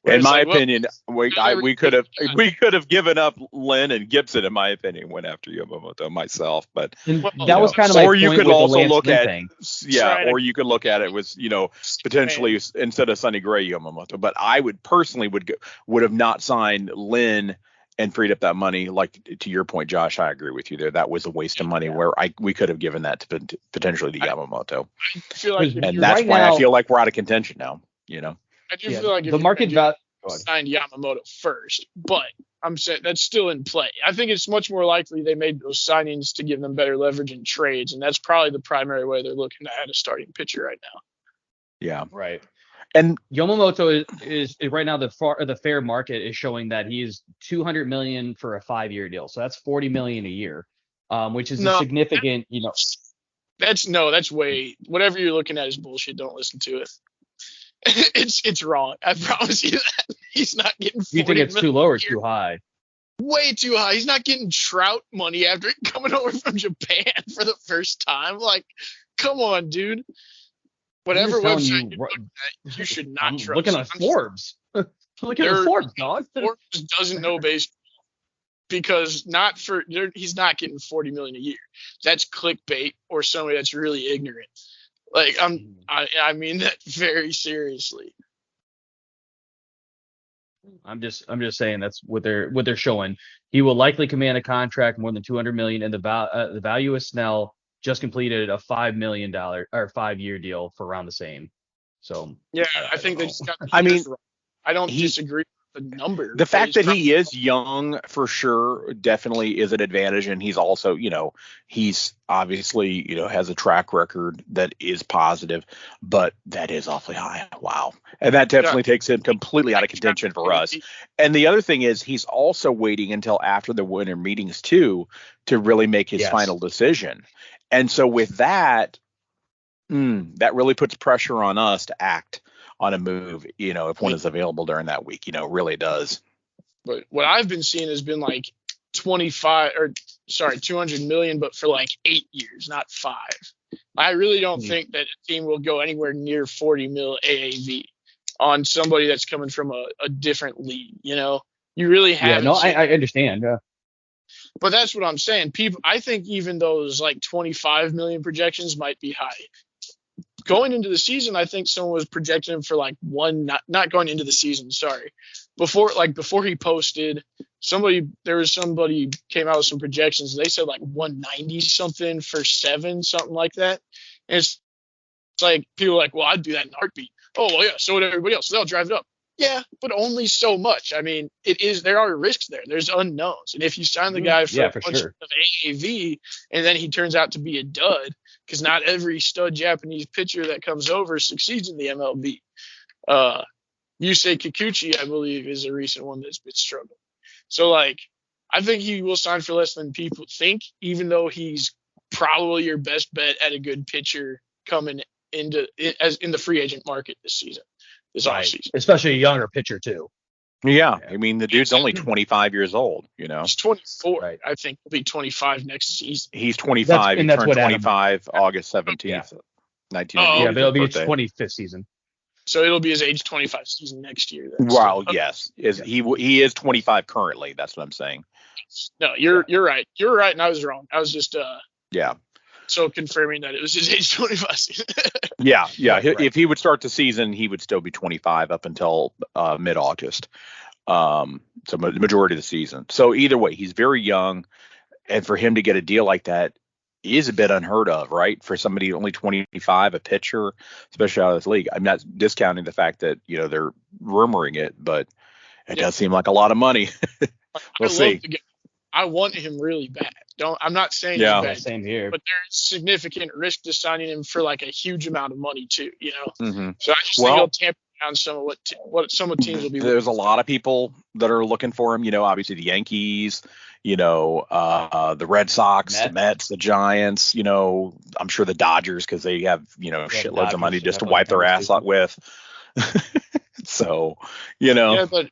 In my opinion, we could have given up Lynn and Gibson. In my opinion, went after Yamamoto myself, but that was kind of my point. Or you could also look at or you could look at it was potentially instead of Sonny Gray Yamamoto. But I would personally would have not signed Lynn and freed up that money. Like, to your point, Josh, I agree with you there. That was a waste of money where we could have given that to potentially to Yamamoto. I feel like, and that's why I feel like we're out of contention now. I do feel like the market value signed Yamamoto first, but I'm saying that's still in play. I think it's much more likely they made those signings to give them better leverage in trades, and that's probably the primary way they're looking to add a starting pitcher right now. Yeah, right. And Yamamoto is right now the fair market is showing that he is $200 million for a 5-year deal, so that's $40 million a year, which is a significant. That's way, whatever you're looking at is bullshit. Don't listen to it. It's wrong. I promise you that. He's not getting 40 You think it's too low or too high? Way too high. He's not getting Trout money after coming over from Japan for the first time. Like, come on, dude. Whatever website you're looking at, you should not I'm trust. looking at Forbes. Looking at Forbes, dog. Forbes doesn't know baseball because he's not getting $40 million a year. That's clickbait or somebody that's really ignorant. Like I mean that very seriously. I'm just saying that's what they're showing. He will likely command a contract more than $200 million, and the value of Snell just completed a $5 million or 5-year deal for around the same. So yeah, I think they just got. I don't disagree with the number. The fact that he is young for sure definitely is an advantage, and he's also, he's obviously, has a track record that is positive, but that is awfully high. Wow. And that definitely takes him completely out of contention for us. And the other thing is he's also waiting until after the winter meetings too to really make his final decision. And so with that, that really puts pressure on us to act on a move, if one is available during that week, really does. But what I've been seeing has been like 200 million, but for like 8 years, not 5. I really don't think that a team will go anywhere near 40 mil AAV on somebody that's coming from a different league. You really haven't. Yeah, no, I understand. Yeah. But that's what I'm saying. I think even those like 25 million projections might be high. Going into the season, I think someone was projecting him for like not going into the season. Sorry, before he posted, somebody came out with some projections. And they said like 190 something for 7, something like that. And it's like people are like, well, I'd do that in a heartbeat. Oh well, yeah. So would everybody else. So they'll drive it up. Yeah, but only so much. I mean, there are risks there. There's unknowns. And if you sign the guy for a bunch of AAV and then he turns out to be a dud, because not every stud Japanese pitcher that comes over succeeds in the MLB. Yusei Kikuchi, I believe, is a recent one that's been struggling. So, like, I think he will sign for less than people think, even though he's probably your best bet at a good pitcher coming in the free agent market this season. This offseason. Especially a younger pitcher too. Yeah, I mean the dude's only 25 years old. He's 24. Right. I think he'll be 25 next season. He's 25. He turned 25 August 17th, 1980. Yeah, but it'll be his 25th season. So it'll be his age 25 season next year. Then. Wow. Yes, he is 25 currently. That's what I'm saying. No, you're right. You're right, and I was wrong. I was just So confirming that it was his age 25 season. Yeah. Right. If he would start the season, he would still be 25 up until mid-August. So the majority of the season. So either way, he's very young, and for him to get a deal like that is a bit unheard of, right? For somebody only 25, a pitcher, especially out of this league. I'm not discounting the fact that they're rumoring it, but it does seem like a lot of money. We'll see. I want him really bad. I'm not saying he's bad, same here. But there's significant risk to signing him for like a huge amount of money too. Mm-hmm. So I just think he'll tamper down some of what some of teams will be. There's a lot of people that are looking for him. Obviously the Yankees. The Red Sox, the Mets, the Giants. I'm sure the Dodgers because they have shitloads of money just to wipe their ass out with. So Yeah, but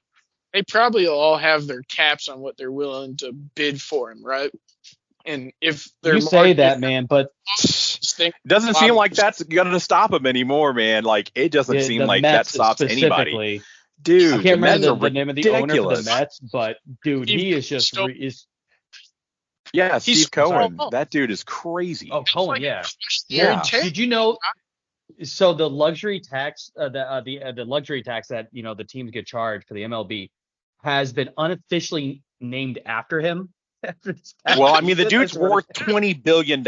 they probably all have their caps on what they're willing to bid for him, right? And if they're say that, man, but it doesn't seem like that's gonna stop him anymore, man. Like it doesn't seem like that stops anybody. Dude, I can't remember the name of the owner for the Mets, but dude, he is just Steve Cohen. That dude is crazy. Oh, Cohen, yeah. Did you know? So the luxury tax, the luxury tax that the teams get charged for the MLB has been unofficially named after him. Well, I mean, the dude's worth $20 billion.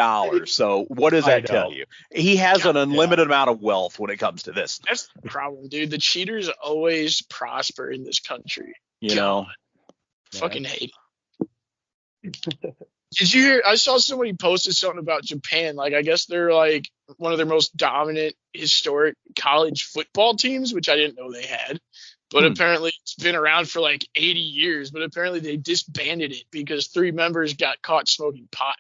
So what does that tell you? He has an unlimited amount of wealth when it comes to this. That's the problem, dude. The cheaters always prosper in this country. Fucking hate it. Did you hear? I saw somebody posted something about Japan. Like, I guess they're like one of their most dominant historic college football teams, which I didn't know they had. But apparently it's been around for like 80 years. But apparently they disbanded it because 3 members got caught smoking pot,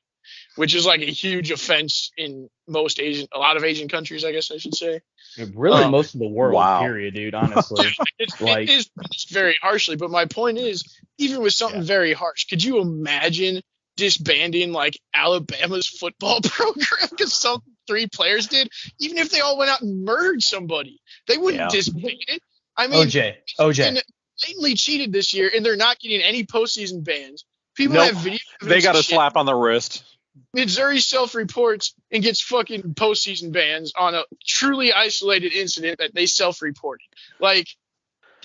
which is like a huge offense in a lot of Asian countries, I guess I should say. Really, most of the world, wow. period, dude. Honestly, it is punished very harshly. But my point is, even with something very harsh, could you imagine disbanding like Alabama's football program because some 3 players did? Even if they all went out and murdered somebody, they wouldn't disband it. I mean, OJ, blatantly cheated this year, and they're not getting any postseason bans. People have video. They got a slap on the wrist. Missouri self-reports and gets fucking postseason bans on a truly isolated incident that they self-reported. Like,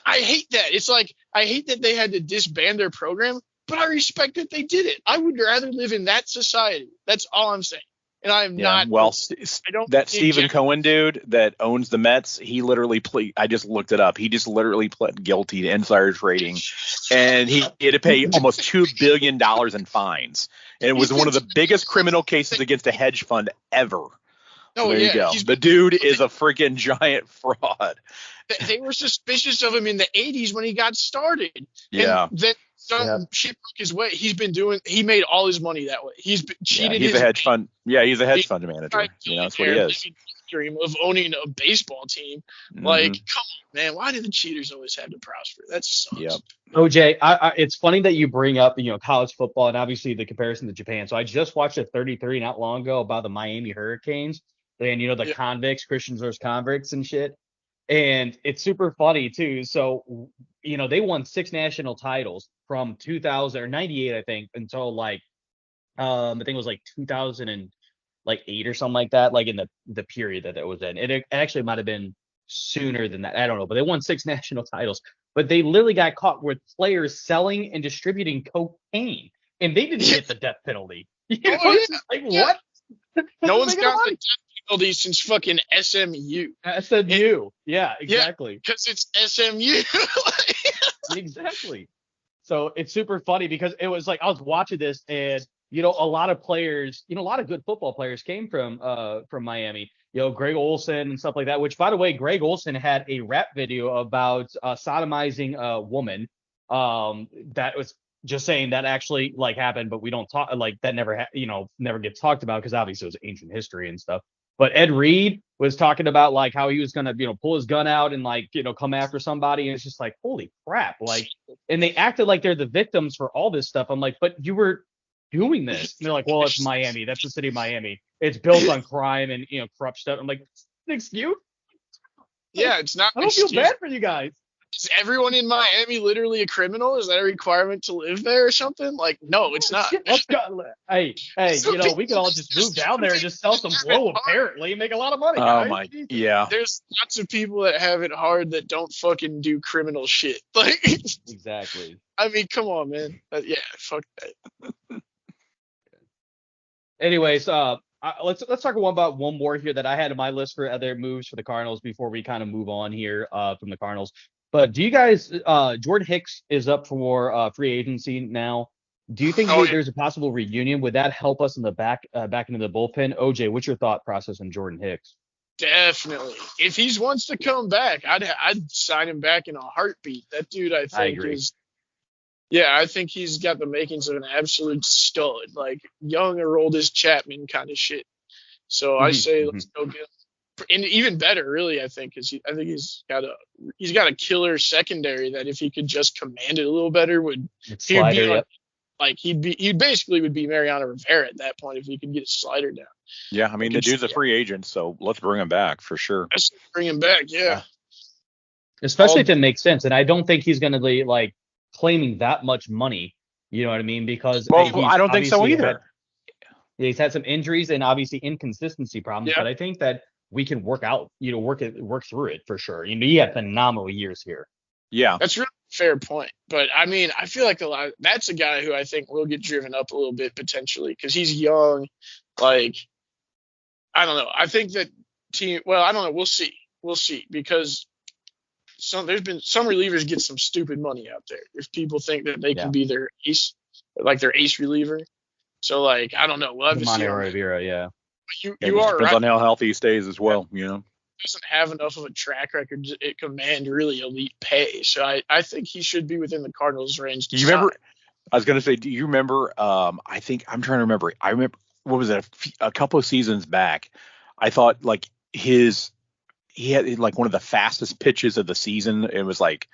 I hate that. It's like, I hate that they had to disband their program, but I respect that they did it. I would rather live in that society. That's all I'm saying. And I'm not. Well, I don't. That Stephen Cohen dude that owns the Mets, he literally I just looked it up. He just literally pled guilty to insider trading, and he had to pay almost $2 billion in fines. And it was one of the biggest criminal cases against a hedge fund ever. So there you go. The dude is a freaking giant fraud. They were suspicious of him in the 80s when he got started. Yeah. And then shit broke his way. He made all his money that way. He's cheated. He's a hedge fund. Yeah, he's a hedge fund manager. That's what he is. Dream of owning a baseball team. Like, come on, man. Why do the cheaters always have to prosper? That sucks. Yep. OJ, it's funny that you bring up, college football and obviously the comparison to Japan. So I just watched a 33 not long ago about the Miami Hurricanes and, the convicts, Christians versus convicts and shit. And it's super funny too. So, they won 6 national titles from 2000 or 98, I think, until I think it was 2008 or something like that, like in the period that it was in. It actually might have been sooner than that. I don't know, but they won 6 national titles. But they literally got caught with players selling and distributing cocaine, and they didn't get the death penalty. What? No one's got the death penalty since fucking SMU. SMU. Yeah, exactly. Because it's SMU. Exactly. So it's super funny because it was I was watching this and a lot of players, a lot of good football players came from Miami. Greg Olsen and stuff like that. Which, by the way, Greg Olsen had a rap video about sodomizing a woman. That was just saying that actually happened, but we don't talk that never gets talked about because obviously it was ancient history and stuff. But Ed Reed was talking about how he was gonna pull his gun out and come after somebody, and it's just holy crap, and they acted like they're the victims for all this stuff. I'm like, but you were doing this. And they're like, well, it's Miami. That's the city of Miami. It's built on crime and corrupt stuff. I'm like, an excuse? Yeah, it's not. I don't feel bad for you guys. Is everyone in Miami literally a criminal? Is that a requirement to live there or something? No, it's not. Let's go. Hey, we could all just move down there and just sell some blow apparently and make a lot of money. Oh guys. yeah. There's lots of people that have it hard that don't fucking do criminal shit. Exactly. I mean, come on, man. Yeah, fuck that. Anyways, let's talk about one more here that I had on my list for other moves for the Cardinals before we kind of move on here from the Cardinals. But do you guys, Jordan Hicks is up for free agency now. Do you think there's a possible reunion? Would that help us in the back into the bullpen? OJ, what's your thought process on Jordan Hicks? Definitely. If he wants to come back, I'd sign him back in a heartbeat. That dude, I think is. Yeah, I think he's got the makings of an absolute stud, young or old as Chapman kind of shit. So I say let's go get him. And even better, really, I think, because I think he's got a killer secondary that if he could just command it a little better he basically would be Mariano Rivera at that point if he could get his slider down. Yeah, I mean the dude's a free agent, so let's bring him back for sure. Let's bring him back, yeah. Especially if it makes sense, and I don't think he's going to be claiming that much money. You know what I mean? Because I don't think so either. He's had some injuries and obviously inconsistency problems, but I think that we can work through it for sure. He had phenomenal years here. Yeah, that's really a fair point. But I mean, I feel like that's a guy who I think will get driven up a little bit potentially because he's young. I don't know. I think that I don't know. We'll see because there's been some relievers get some stupid money out there if people think that they can be their ace, their ace reliever. So I don't know. We'll have to see. Rivera, yeah. You are depends right. on how healthy he stays as well. He doesn't have enough of a track record to command really elite pay. So I think he should be within the Cardinals range. I was going to say, do you remember? I think I'm trying to remember. I remember what was it, a couple of seasons back, I thought like he had like one of the fastest pitches of the season. It was like,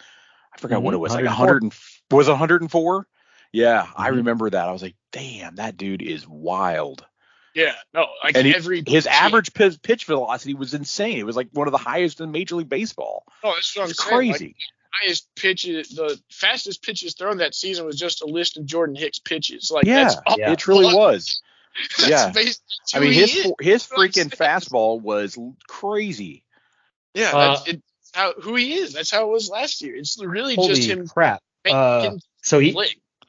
I forgot what it was, like 100 was it 104? Yeah, I remember that. I was like, damn, that dude is wild. Yeah, no, like And his pitch, average pitch velocity was insane. It was like one of the highest in Major League Baseball. No, that's what I'm saying. Crazy. Like, highest pitches, the fastest pitches thrown that season was just a list of Jordan Hicks pitches. Like, Yeah, it truly was. Yeah, I mean his freaking fastball was crazy. Yeah, that's who he is. That's how it was last year. It's really just him. Crap. So he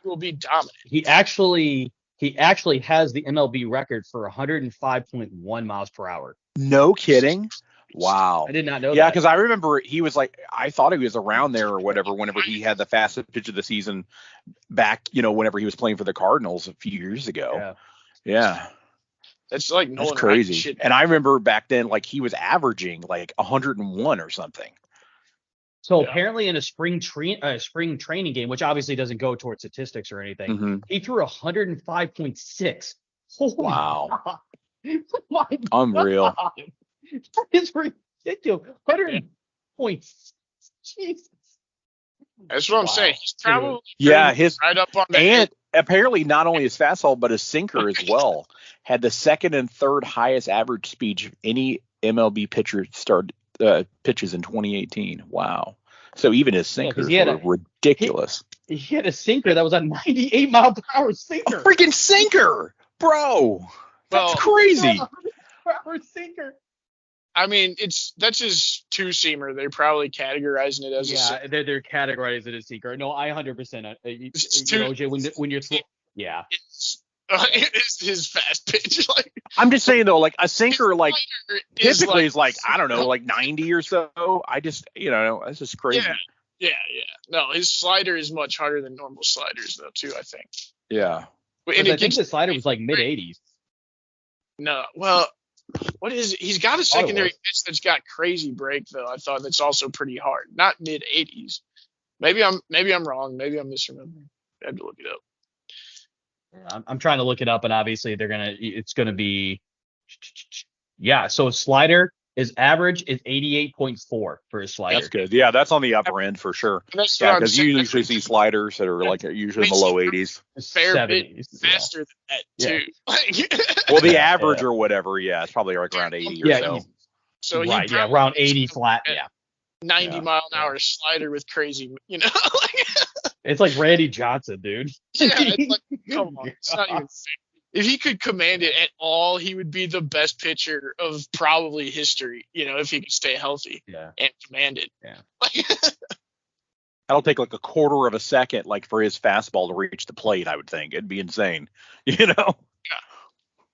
will be dominant. He actually has the MLB record for 105.1 miles per hour. No kidding. Wow. I did not know that. Yeah, because I remember he was like, I thought he was around there or whatever whenever he had the fastest pitch of the season back, whenever he was playing for the Cardinals a few years ago. Yeah. That's like that's crazy. And I remember back then, like he was averaging like 101 or something. So apparently in a spring training game, which obviously doesn't go towards statistics or anything, he threw 105.6. Wow. My Unreal. God. That is ridiculous. 100 points. Jesus. That's what I'm saying. He's probably his right up on the and head. Apparently not only his fastball but his sinker as well had the second and third highest average speed of any MLB pitcher pitches in 2018. Wow. So even his sinkers were ridiculous. He had a sinker that was a 98 mile per hour sinker. A freaking sinker, bro. That's crazy. Sinker. I mean, that's his two-seamer. They're probably categorizing it as a sinker. They're categorizing it as sinker. No, I 100%. OJ, when you're it's his fast pitch. Like, I'm just saying though, like a sinker, like typically is like I don't know, like 90 or so. I just, that's just crazy. Yeah. No, his slider is much harder than normal sliders though, too. I think. Yeah. And I think the slider was like mid 80s. No, well, what is it? He's got a secondary pitch that's got crazy break though. I thought that's also pretty hard. Not mid 80s. Maybe I'm wrong. Maybe I'm misremembering. I have to look it up. I'm trying to look it up, and obviously it's gonna be, so slider is average is 88.4 for his slider. That's good. Yeah, that's on the upper end for sure. Yeah, because you usually see sliders that are like usually in the low 80s. Fair bit faster than that too. Well, the average or whatever, it's probably like around 80 or so. So around 80 flat. 90 mile an hour slider with crazy, It's like Randy Johnson, dude. It's like, come on, it's not even fair. If he could command it at all, he would be the best pitcher of probably history, if he could stay healthy and command it. Yeah. That'll take like a quarter of a second, like for his fastball to reach the plate, I would think. It'd be insane, Yeah.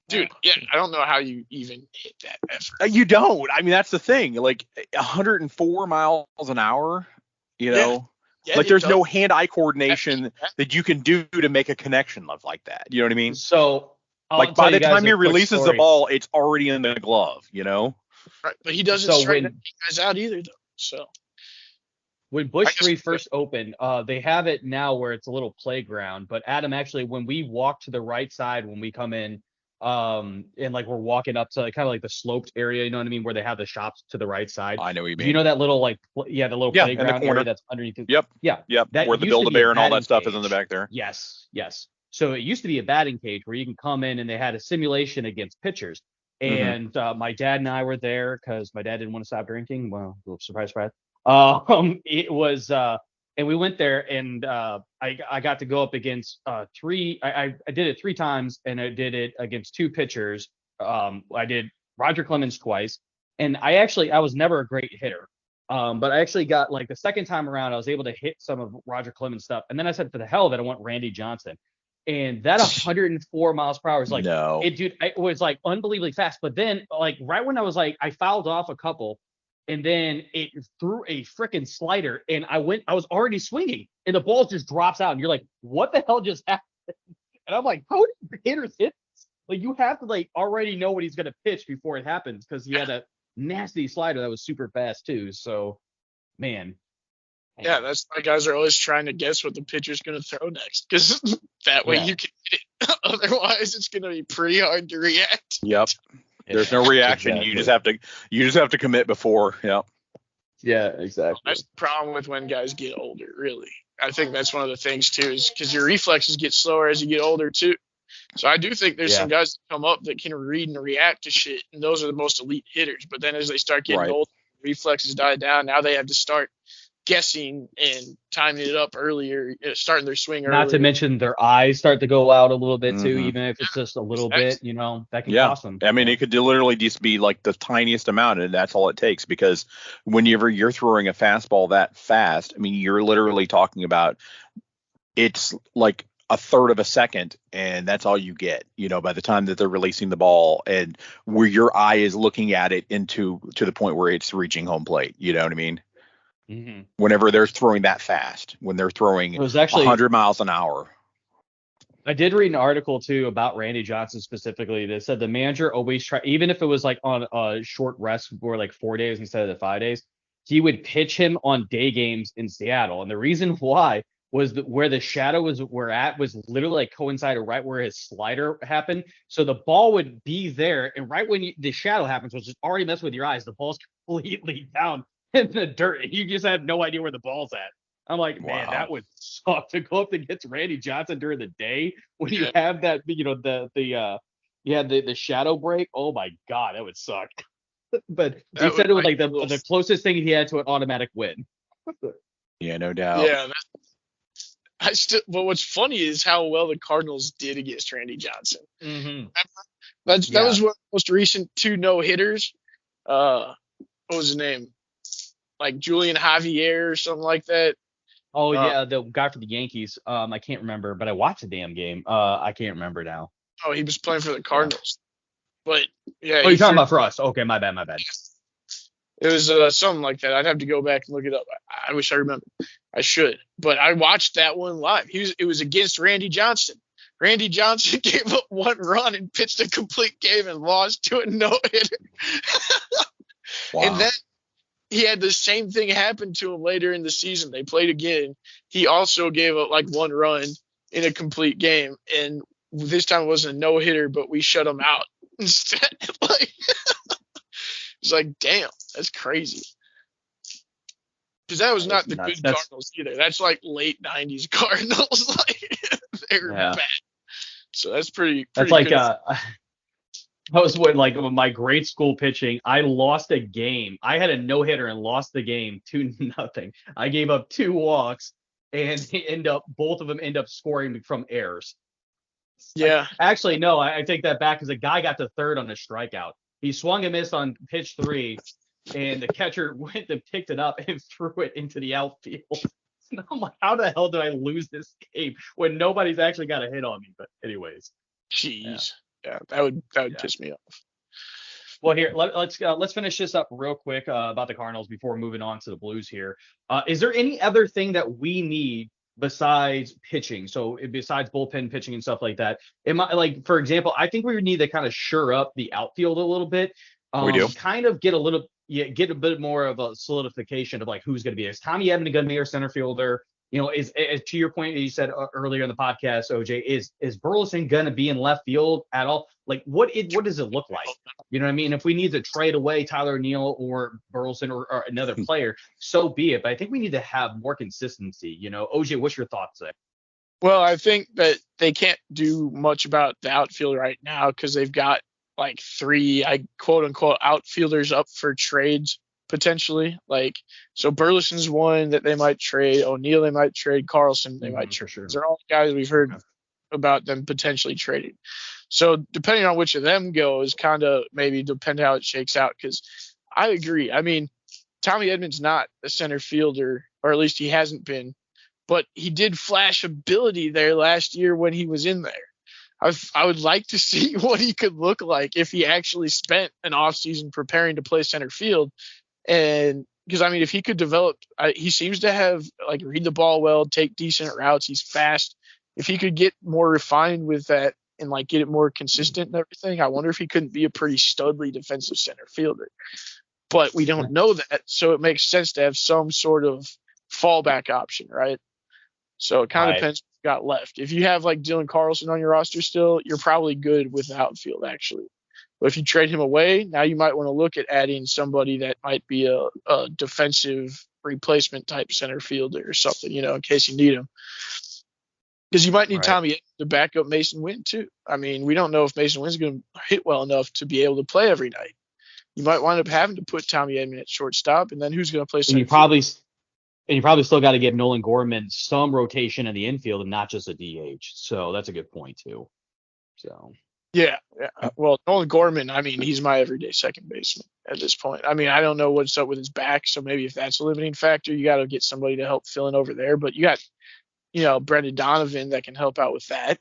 Dude, I don't know how you even hit that effort. You don't. I mean, that's the thing. Like 104 miles an hour, Yeah, like there's no hand-eye coordination that you can do to make a connection like that. You know what I mean? So like by the time he releases the ball, it's already in the glove, Right, but he doesn't straighten guys out either, though. So when Bush 3 first opened, they have it now where it's a little playground. But Adam, actually, when we walk to the right side, when we come in, and like we're walking up to kind of like the sloped area, you know what I mean, where they have the shops to the right side. I know what you mean. You know that little the little playground area that's underneath it? Yep. Where the Build-A-Bear and all that stuff is in the back there. Yes. So it used to be a batting cage where you can come in and they had a simulation against pitchers. And my dad and I were there because my dad didn't want to stop drinking. Well, a little surprise. It was and we went there, and I got to go up against three. I did it 3 times, and I did it against 2 pitchers. I did Roger Clemens twice, and I was never a great hitter. But I actually got, like, the second time around, I was able to hit some of Roger Clemens stuff, and then I said, for the hell of it, I want Randy Johnson. And that 104 miles per hour is like, it was like unbelievably fast. But then, like, right when I was like, I fouled off a couple. And then it threw a freaking slider, and I was already swinging, and the ball just drops out, and you're like, what the hell just happened? And I'm like, how do hitters hit this? Like, you have to, like, already know what he's going to pitch before it happens, because he had a nasty slider that was super fast too. So, man, Yeah, that's why guys are always trying to guess what the pitcher's going to throw next, because that way you can hit it. Otherwise, it's going to be pretty hard to react. Yep. There's no reaction. Exactly. You just have to commit before. Yep. Yeah, exactly. That's the problem with when guys get older, really. I think that's one of the things, too, is because your reflexes get slower as you get older, too. So I do think there's some guys that come up that can read and react to shit, and those are the most elite hitters. But then as they start getting older, reflexes die down. Now they have to start guessing and timing it up earlier, starting their swing earlier. Not to mention their eyes start to go out a little bit too, even if it's just a little bit, that can cost them. I mean, it could literally just be like the tiniest amount, and that's all it takes, because whenever you're throwing a fastball that fast, I mean, you're literally talking about it's like a third of a second, and that's all you get, by the time that they're releasing the ball, and where your eye is looking at it to the point where it's reaching home plate. You know what I mean? Mm-hmm. Whenever they're throwing that fast, when they're throwing 100 miles an hour. I did read an article too about Randy Johnson specifically that said the manager always try, even if it was like on a short rest or like 4 days instead of the 5 days, he would pitch him on day games in Seattle. And the reason why was where the shadow was literally like coincided right where his slider happened. So the ball would be there, and right when the shadow happens, which is already messing with your eyes, the ball's completely down in the dirt. You just have no idea where the ball's at. I'm like, man, that would suck to go up against Randy Johnson during the day when you have that, the shadow break. Oh my God, that would suck. But he said it was like the closest thing he had to an automatic win. Yeah, no doubt. Yeah. But what's funny is how well the Cardinals did against Randy Johnson. Mm-hmm. That was one of the most recent 2 no-hitters. What was his name? Like Julian Javier or something like that. Oh, yeah, the guy for the Yankees. I can't remember, but I watched the damn game. I can't remember now. Oh, he was playing for the Cardinals. But, yeah. Oh, you're talking about for us. Okay, my bad. It was something like that. I'd have to go back and look it up. I wish I remembered. I should. But I watched that one live. It was against Randy Johnson. Randy Johnson gave up 1 run and pitched a complete game and lost to a no-hitter. Wow. And then he had the same thing happen to him later in the season. They played again. He also gave up like 1 run in a complete game. And this time it wasn't a no-hitter, but we shut him out instead. It's like, damn, that's crazy. Because that was not the good Cardinals either. That's like late 90s Cardinals. They were bad. So that's pretty like good. That was when, like, my grade school pitching, I lost a game. I had a no-hitter and lost the game 2-0. I gave up 2 walks, and both of them end up scoring from errors. Yeah. Actually, no, I take that back, because the guy got to third on a strikeout. He swung and missed on pitch 3, and the catcher went and picked it up and threw it into the outfield. And I'm like, how the hell did I lose this game when nobody's actually got a hit on me? But anyways. Jeez. Yeah, that would piss me off. Well, here, let's finish this up real quick about the Cardinals before moving on to the Blues here. Is there any other thing that we need besides pitching? So besides bullpen pitching and stuff like that, for example, I think we would need to kind of shore up the outfield a little bit. We do. Kind of get a bit more of a solidification of like who's going to be. Is Tommy Edman going to be our center fielder? Is to your point that you said earlier in the podcast, OJ, is Burleson going to be in left field at all? Like, what does it look like? You know what I mean? If we need to trade away Tyler O'Neill or Burleson or another player, so be it. But I think we need to have more consistency. OJ, what's your thoughts there? Well, I think that they can't do much about the outfield right now because they've got like 3, quote unquote, outfielders up for trades potentially. So Burleson's one that they might trade. O'Neill they might trade. Carlson they might trade. Sure. They're all guys we've heard about them potentially trading. So depending on which of them goes, kind of maybe depend how it shakes out. Because I agree. I mean, Tommy Edman's not a center fielder, or at least he hasn't been. But he did flash ability there last year when he was in there. I would like to see what he could look like if he actually spent an offseason preparing to play center field. And because, I mean, if he could develop, he seems to have read the ball well, take decent routes. He's fast. If he could get more refined with that and get it more consistent and everything, I wonder if he couldn't be a pretty studly defensive center fielder. But we don't know that. So it makes sense to have some sort of fallback option, right? So it kind of Right. depends what you got left. If you have like Dylan Carlson on your roster still, you're probably good with the outfield actually. But if you trade him away, now you might want to look at adding somebody that might be a defensive replacement type center fielder or something, in case you need him. Because you might need Right. Tommy to back up Mason Wynn too. I mean, we don't know if Mason Wynn's going to hit well enough to be able to play every night. You might wind up having to put Tommy Edman at shortstop, and then who's going to play And center you field? probably still got to give Nolan Gorman some rotation in the infield and not just a DH. So that's a good point too. So Yeah. Well, Nolan Gorman, I mean, he's my everyday second baseman at this point. I mean, I don't know what's up with his back, so maybe if that's a limiting factor, you got to get somebody to help fill in over there. But you got, Brendan Donovan that can help out with that.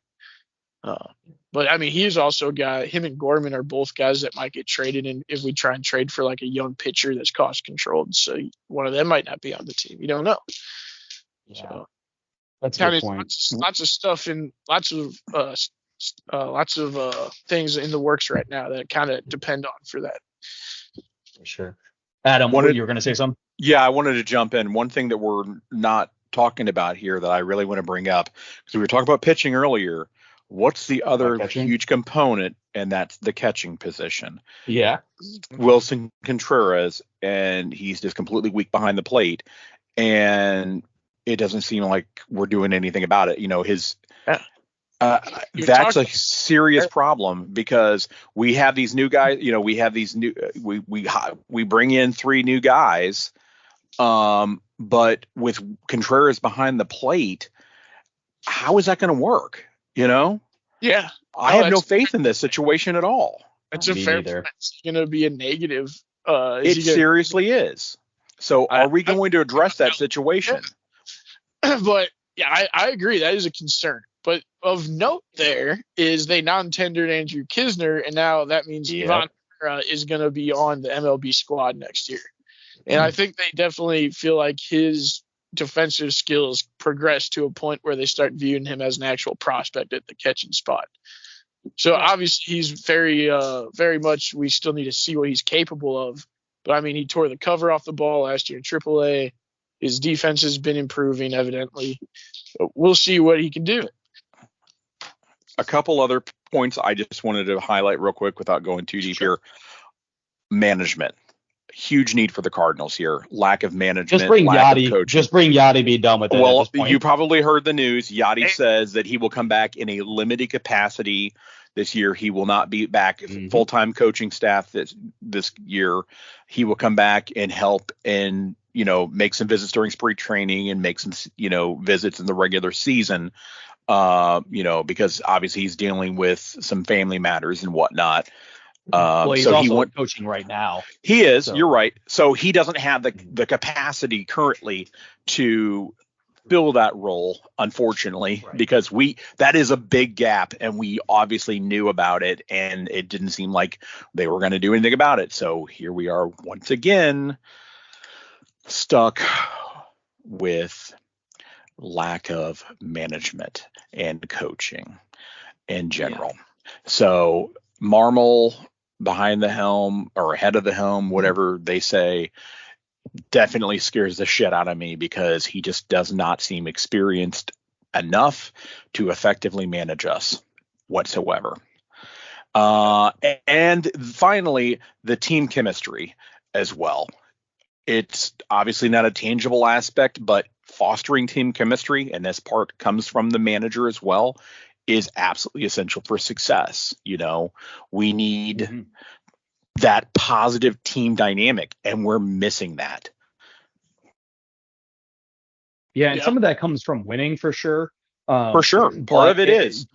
But I mean, he's also got him and Gorman are both guys that might get traded, and if we try and trade for like a young pitcher that's cost controlled, so one of them might not be on the team. You don't know. yeah, So that's a kind good of point. lots of stuff and lots of things in the works right now that kind of depend on for that. For sure. Adam, you were going to say something? Yeah, I wanted to jump in. One thing that we're not talking about here that I really want to bring up, because we were talking about pitching earlier. What's the other huge component, and that's the catching position. Yeah. Wilson Contreras, and he's just completely weak behind the plate, and it doesn't seem like we're doing anything about it. That's a serious problem because we have these new guys. We have these new we bring in 3 new guys, but with Contreras behind the plate, how is that going to work? Yeah, I have no faith in this situation at all. It's a fair point. It's going to be a negative. It seriously is. So are we going to address that situation? But yeah, I agree. That is a concern. But of note there is they non-tendered Andrew Kisner, and now that means Ivan is going to be on the MLB squad next year. And I think they definitely feel like his defensive skills progress to a point where they start viewing him as an actual prospect at the catching spot. So obviously he's very, very much, we still need to see what he's capable of. But I mean, he tore the cover off the ball last year in AAA. His defense has been improving, evidently. But we'll see what he can do. A couple other points I just wanted to highlight real quick without going too deep here. Management. Huge need for the Cardinals here. Lack of management. Just bring Yachty. Be done with it. Well, you probably heard the news. Yachty says that he will come back in a limited capacity this year. He will not be back full-time coaching staff this year. He will come back and help and make some visits during spring training and make some visits in the regular season. Because obviously he's dealing with some family matters and whatnot. Well, he's also coaching right now. He is. So. You're right. So he doesn't have the capacity currently to fill that role, unfortunately, because that is a big gap, and we obviously knew about it, and it didn't seem like they were going to do anything about it. So here we are once again, stuck with lack of management and coaching in general. Yeah. So Marmol behind the helm or ahead of the helm, whatever they say, definitely scares the shit out of me because he just does not seem experienced enough to effectively manage us whatsoever. And finally, the team chemistry as well. It's obviously not a tangible aspect, but fostering team chemistry, and this part comes from the manager as well, is absolutely essential for success. We need that positive team dynamic, and we're missing that. Yeah, and some of that comes from winning for sure. For sure. Part of it is.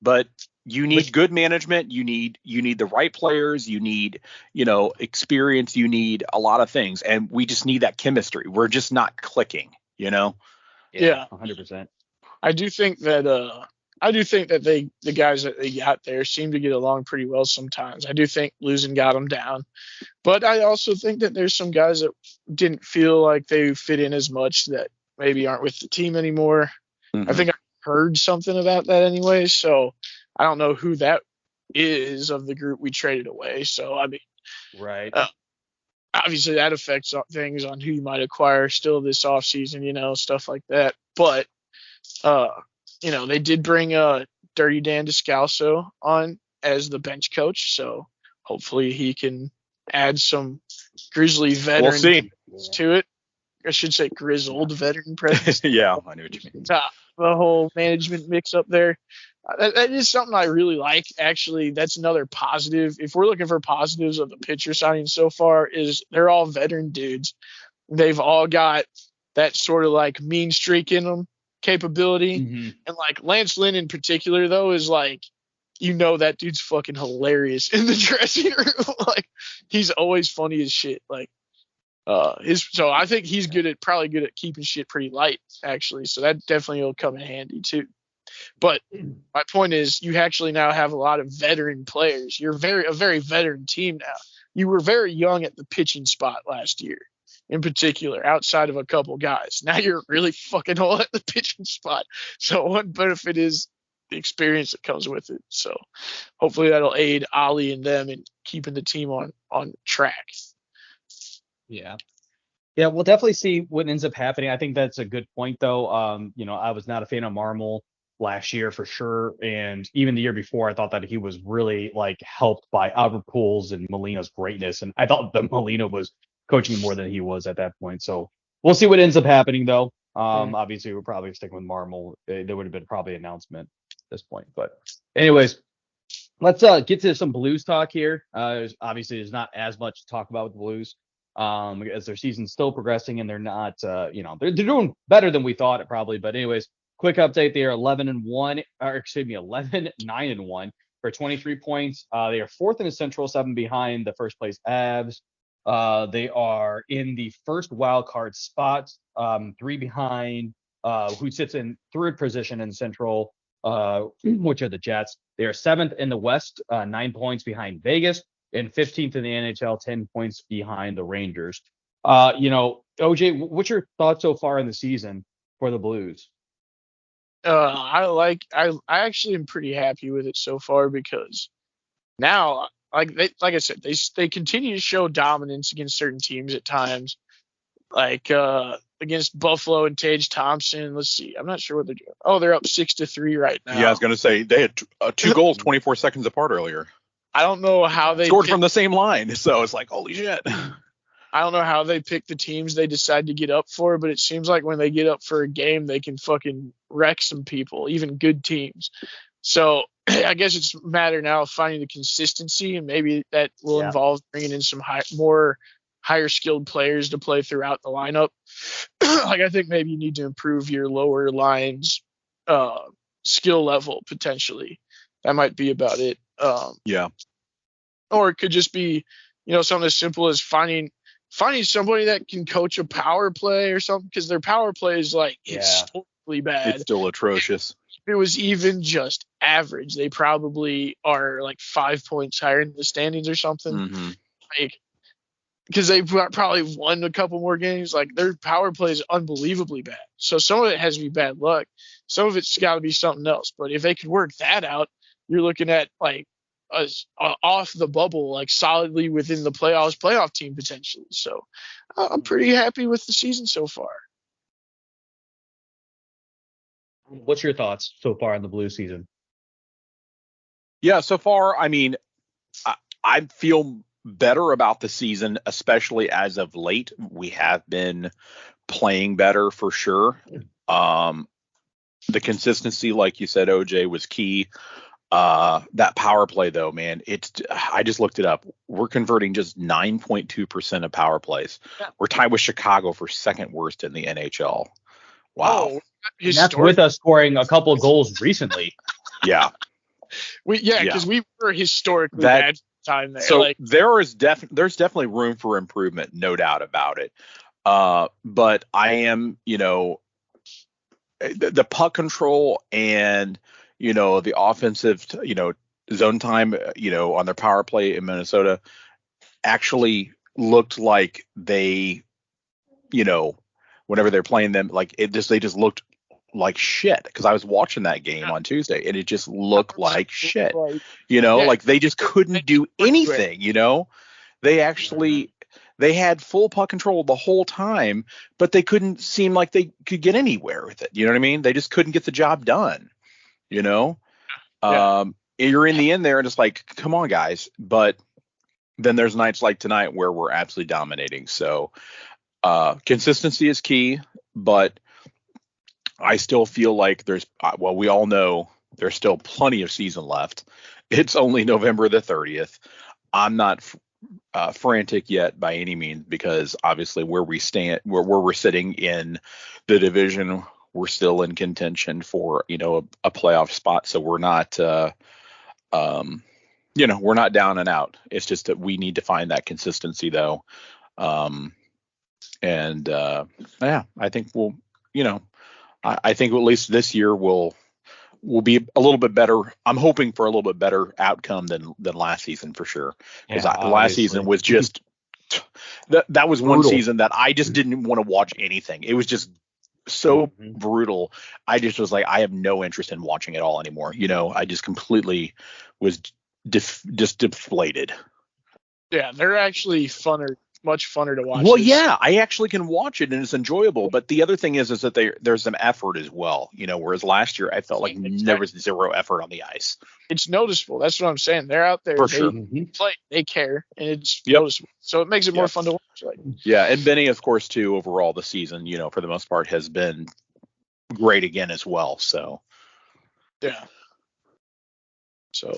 But you need good management. You need the right players. You need, experience. You need a lot of things. And we just need that chemistry. We're just not clicking, Yeah, 100%. I do think that the guys that they got there seem to get along pretty well sometimes. I do think losing got them down. But I also think that there's some guys that didn't feel like they fit in as much that maybe aren't with the team anymore. I think I heard something about that anyway. So I don't know who that is of the group we traded away. So, I mean. Right. obviously that affects things on who you might acquire still this offseason, stuff like that. But, they did bring Dirty Dan Descalso on as the bench coach. So hopefully he can add some Grizzly veteran to it. I should say grizzled veteran presence. Yeah, I knew what you mean. The whole management mix up there. That is something I really like. Actually, that's another positive. If we're looking for positives of the pitcher signings so far, is they're all veteran dudes. They've all got that sort of like mean streak in them capability. Mm-hmm. And like Lance Lynn in particular, though, is like, that dude's fucking hilarious in the dressing room. Like, he's always funny as shit. Like, so I think he's probably good at keeping shit pretty light, actually. So that definitely will come in handy too. But my point is, you actually now have a lot of veteran players. You're a very veteran team now. You were very young at the pitching spot last year, in particular, outside of a couple guys. Now you're really fucking old at the pitching spot. So one benefit is the experience that comes with it. So hopefully that'll aid Ollie and them in keeping the team on track. Yeah. Yeah, we'll definitely see what ends up happening. I think that's a good point, though. I was not a fan of Marmol last year for sure, and even the year before, I thought that he was really like helped by Albert Pujols and Molina's greatness, and I thought that Molina was coaching more than he was at that point. So we'll see what ends up happening, though. Obviously, we're probably sticking with Marmol. There would have been probably an announcement at this point, but anyways. Let's get to some Blues talk here. Obviously, there's not as much to talk about with the Blues. As their season's still progressing and they're not, they're doing better than we thought it probably. But anyways, quick update: they are 11-9-1 for 23 points. They are fourth in the Central, 7 behind the first place Avs. They are in the first wild card spot, 3 behind who sits in third position in Central, which are the Jets. They are 7th in the West, 9 points behind Vegas. And 15th in the NHL, 10 points behind the Rangers. OJ, what's your thoughts so far in the season for the Blues? I actually am pretty happy with it so far because now, like I said, they continue to show dominance against certain teams at times, like against Buffalo and Tage Thompson. Let's see, I'm not sure what they're doing. Oh, they're up 6-3 right now. Yeah, I was gonna say they had 2 goals 24 seconds apart earlier. I don't know how they scored from the same line, so it's like, holy shit. I don't know how they pick the teams they decide to get up for, but it seems like when they get up for a game, they can fucking wreck some people, even good teams. So I guess it's a matter now of finding the consistency, and maybe that will involve bringing in some more higher skilled players to play throughout the lineup. Like, I think maybe you need to improve your lower lines skill level potentially. That might be about it. Yeah. Or it could just be, something as simple as finding somebody that can coach a power play or something, because their power play is like historically bad. It's still atrocious. If it was even just average, they probably are like 5 points higher in the standings or something. Mm-hmm. Like, because they probably won a couple more games. Like, their power play is unbelievably bad. So some of it has to be bad luck. Some of it's got to be something else. But if they could work that out, you're looking at like off the bubble, like solidly within the playoff team potentially. So I'm pretty happy with the season so far. What's your thoughts so far in the Blues season? Yeah, so far, I mean, I feel better about the season, especially as of late. We have been playing better for sure. The consistency, like you said, OJ, was key. That power play, though, man, I just looked it up. We're converting just 9.2% of power plays. Yeah. We're tied with Chicago for second worst in the NHL. Wow. Oh, and that's with us scoring a couple of goals recently. Yeah. Because we were historically bad time there. So there's definitely room for improvement, no doubt about it. But I am, the puck control and the offensive, zone time, on their power play in Minnesota actually looked like they, whenever they're playing them, like they just looked like shit. Because I was watching that game on Tuesday and it just looked like shit. Like they just couldn't do anything. They They had full puck control the whole time, but they couldn't seem like they could get anywhere with it. You know what I mean? They just couldn't get the job done. You know, Yeah. you're in the end there, and it's like, come on, guys. But then there's nights like tonight where we're absolutely dominating. So consistency is key, but I still feel like well, we all know there's still plenty of season left. It's only November the 30th. I'm not frantic yet by any means, because obviously where we stand, where we're sitting in the division, we're still in contention for, a playoff spot. So we're not, we're not down and out. It's just that we need to find that consistency though. Yeah, I think I think at least this year will be a little bit better. I'm hoping for a little bit better outcome than last season for sure. Because last season was just that was brutal. One season that I just didn't want to watch anything. It was just so brutal. I just was like, I have no interest in watching it all anymore. I just completely was just deflated. Yeah, they're actually much funner to watch. Well, yeah, I actually can watch it and it's enjoyable. But the other thing is that there's some effort as well. Whereas last year I felt like there was zero effort on the ice. It's noticeable. That's what I'm saying. They're out there. For sure. Play. They care, and it's noticeable. So it makes it more fun to watch. Yeah, and Benny, of course, too. Overall, the season, for the most part, has been great again as well. So. Yeah. So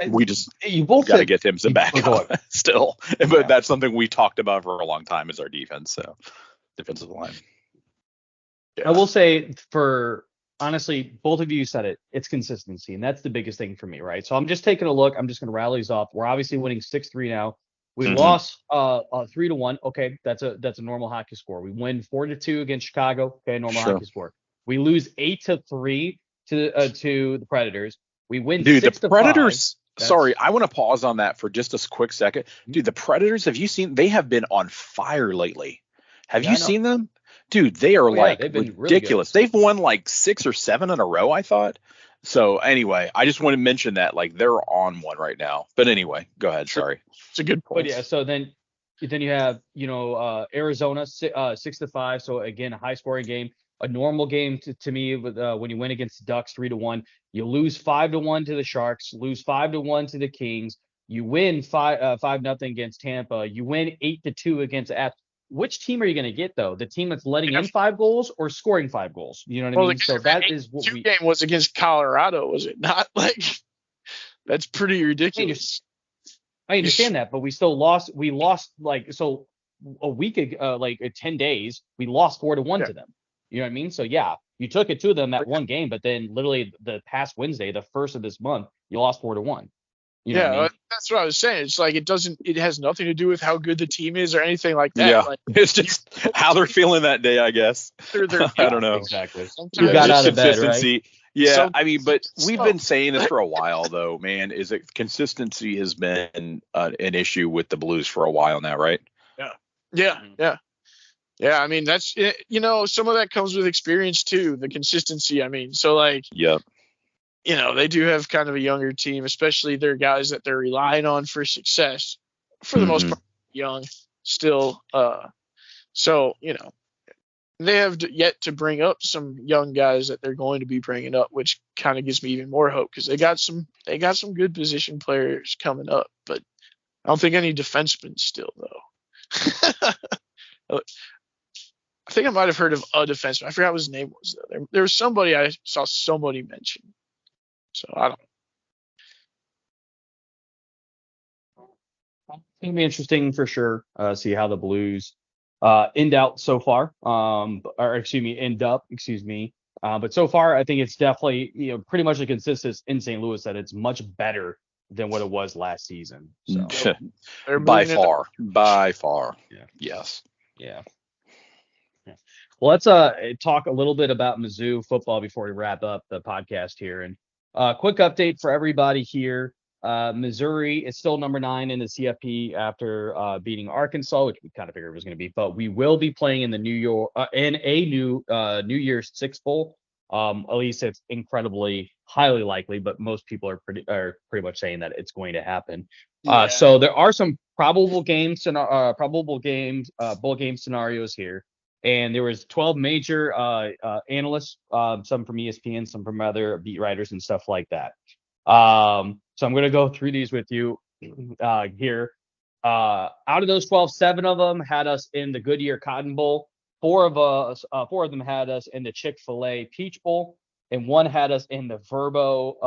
we just you both got to get him some backup still, but that's something we talked about for a long time is our defense. So defensive line. Yeah. I will say, for honestly, both of you said it. It's consistency, and that's the biggest thing for me, right? So I'm just taking a look. I'm just going to rattle these off. We're obviously winning 6-3 now. We lost 3-1. Okay, that's a normal hockey score. We win 4-2 against Chicago. Okay, normal hockey score. We lose 8-3 to the Predators. We win 6-5. The Predators. Sorry, I want to pause on that for just a quick second. Dude, the Predators, have you seen? They have been on fire lately. Have you seen them? Dude, they are ridiculous. Really, they've won like 6 or 7 in a row, I thought. So anyway, I just want to mention that they're on one right now. But anyway, go ahead. Sorry. It's a good point. But yeah, so then you have Arizona 6-5. So again, a high scoring game. A normal game to me with when you win against the Ducks 3-1, you lose 5-1 to the Sharks, lose 5-1 to the Kings, you win 5-0 against Tampa, you win 8-2 against App. Which team are you going to get though? The team that's letting in 5 goals or scoring 5 goals? You know what I mean? So that is what game was against Colorado, was it not? That's pretty ridiculous. I understand that, but we still lost. We lost a week ago, 10 days, we lost 4-1 to them. You know what I mean? So yeah, you took it to them that one game, but then literally the past Wednesday, the first of this month, you lost 4-1. You know what I mean? That's what I was saying. It's it has nothing to do with how good the team is or anything like that. Yeah, it's just how they're feeling that day, I guess. I don't know. Exactly. You got out of bed, right? Yeah, but we've been saying this for a while, though, man. Is that consistency has been an issue with the Blues for a while now, right? Yeah. Yeah, I mean, that's, some of that comes with experience too, the consistency. I mean, so they do have kind of a younger team, especially their guys that they're relying on for success, for the most part, young still. So, they have yet to bring up some young guys that they're going to be bringing up, which kind of gives me even more hope because they got some good position players coming up, but I don't think any defensemen still though. I think I might have heard of a defenseman. I forgot what his name was though. There was somebody I saw somebody mention. So I don't know. It's gonna be interesting for sure. See how the Blues end up. But so far, I think it's definitely pretty much a consensus in St. Louis that it's much better than what it was last season. So by far. Yeah. Yes. Yeah. Well, let's talk a little bit about Mizzou football before we wrap up the podcast here. And quick update for everybody here. Missouri is still number 9 in the CFP after beating Arkansas, which we kind of figured it was going to be. But we will be playing in the New Year's Six Bowl. At least it's incredibly highly likely, but most people are pretty much saying that it's going to happen. So there are some probable bowl game scenarios here, and there was 12 major analysts, some from ESPN, some from other beat writers and stuff like that. So I'm going to go through these with you here. Out of those 12, 7 of them had us in the Goodyear Cotton Bowl. 4 of them had us in the Chick-fil-A Peach Bowl, and 1 had us in the Verbo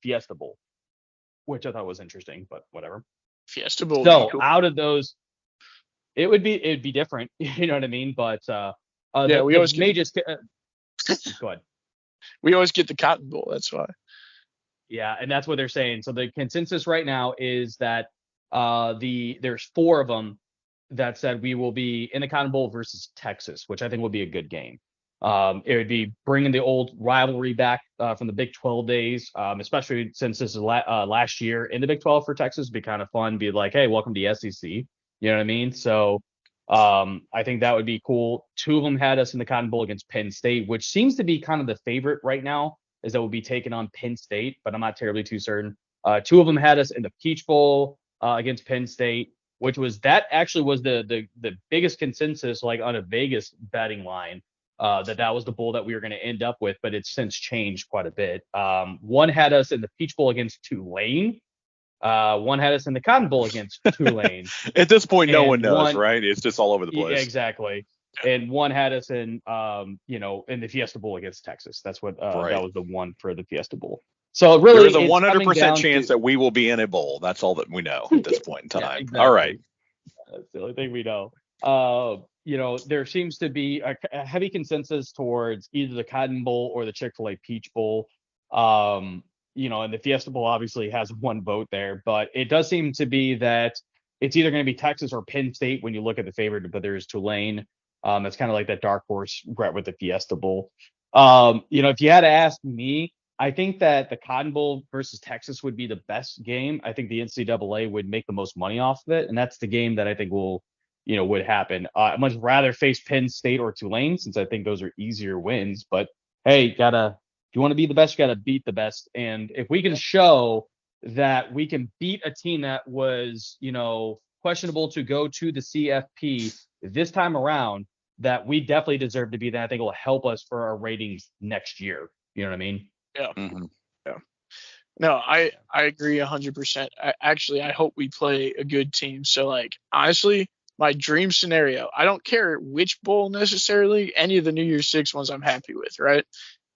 Fiesta Bowl, which I thought was interesting, but whatever. Fiesta Bowl. So Cool. out of those, it'd be different. You know what I mean? But we always go ahead. We always get the Cotton Bowl. That's why. Yeah, and that's what they're saying. So the consensus right now is that there's 4 of them that said we will be in the Cotton Bowl versus Texas, which I think will be a good game. It would be bringing the old rivalry back from the Big 12 days, especially since this is last year in the Big 12 for Texas. It'd be kind of fun. Be like, hey, welcome to SEC. You know what I mean? So I think that would be cool. 2 of them had us in the Cotton Bowl against Penn State, which seems to be kind of the favorite right now, is that we'll be taking on Penn State, but I'm not terribly too certain. 2 of them had us in the Peach Bowl against Penn State, which was the biggest consensus, like on a Vegas betting line, that was the bowl that we were going to end up with, but it's since changed quite a bit. 1 had us in the Peach Bowl against Tulane. 1 had us in the Cotton Bowl against Tulane. At this point, no one knows, right? It's just all over the place. Yeah, exactly. And 1 had us in in the Fiesta Bowl against Texas. That's what that was the 1 for the Fiesta Bowl. So really, there's a 100% chance that we will be in a bowl. That's all that we know at this point in time. Yeah, exactly. All right. That's the only thing we know. There seems to be a heavy consensus towards either the Cotton Bowl or the Chick-fil-A Peach Bowl. And the Fiesta Bowl obviously has 1 vote there, but it does seem to be that it's either going to be Texas or Penn State when you look at the favorite, but there's Tulane. It's kind of like that dark horse right with the Fiesta Bowl. If you had to ask me, I think that the Cotton Bowl versus Texas would be the best game. I think the NCAA would make the most money off of it, and that's the game that I think would happen. I'd much rather face Penn State or Tulane, since I think those are easier wins. But hey, if you want to be the best, you got to beat the best. And if we can show that we can beat a team that was, questionable to go to the CFP this time around, that we definitely deserve to be there. I think it will help us for our ratings next year. You know what I mean? Yeah. Mm-hmm. Yeah. No, I agree 100%. I hope we play a good team. So, honestly, my dream scenario, I don't care which bowl necessarily, any of the New Year's 6 ones I'm happy with, right?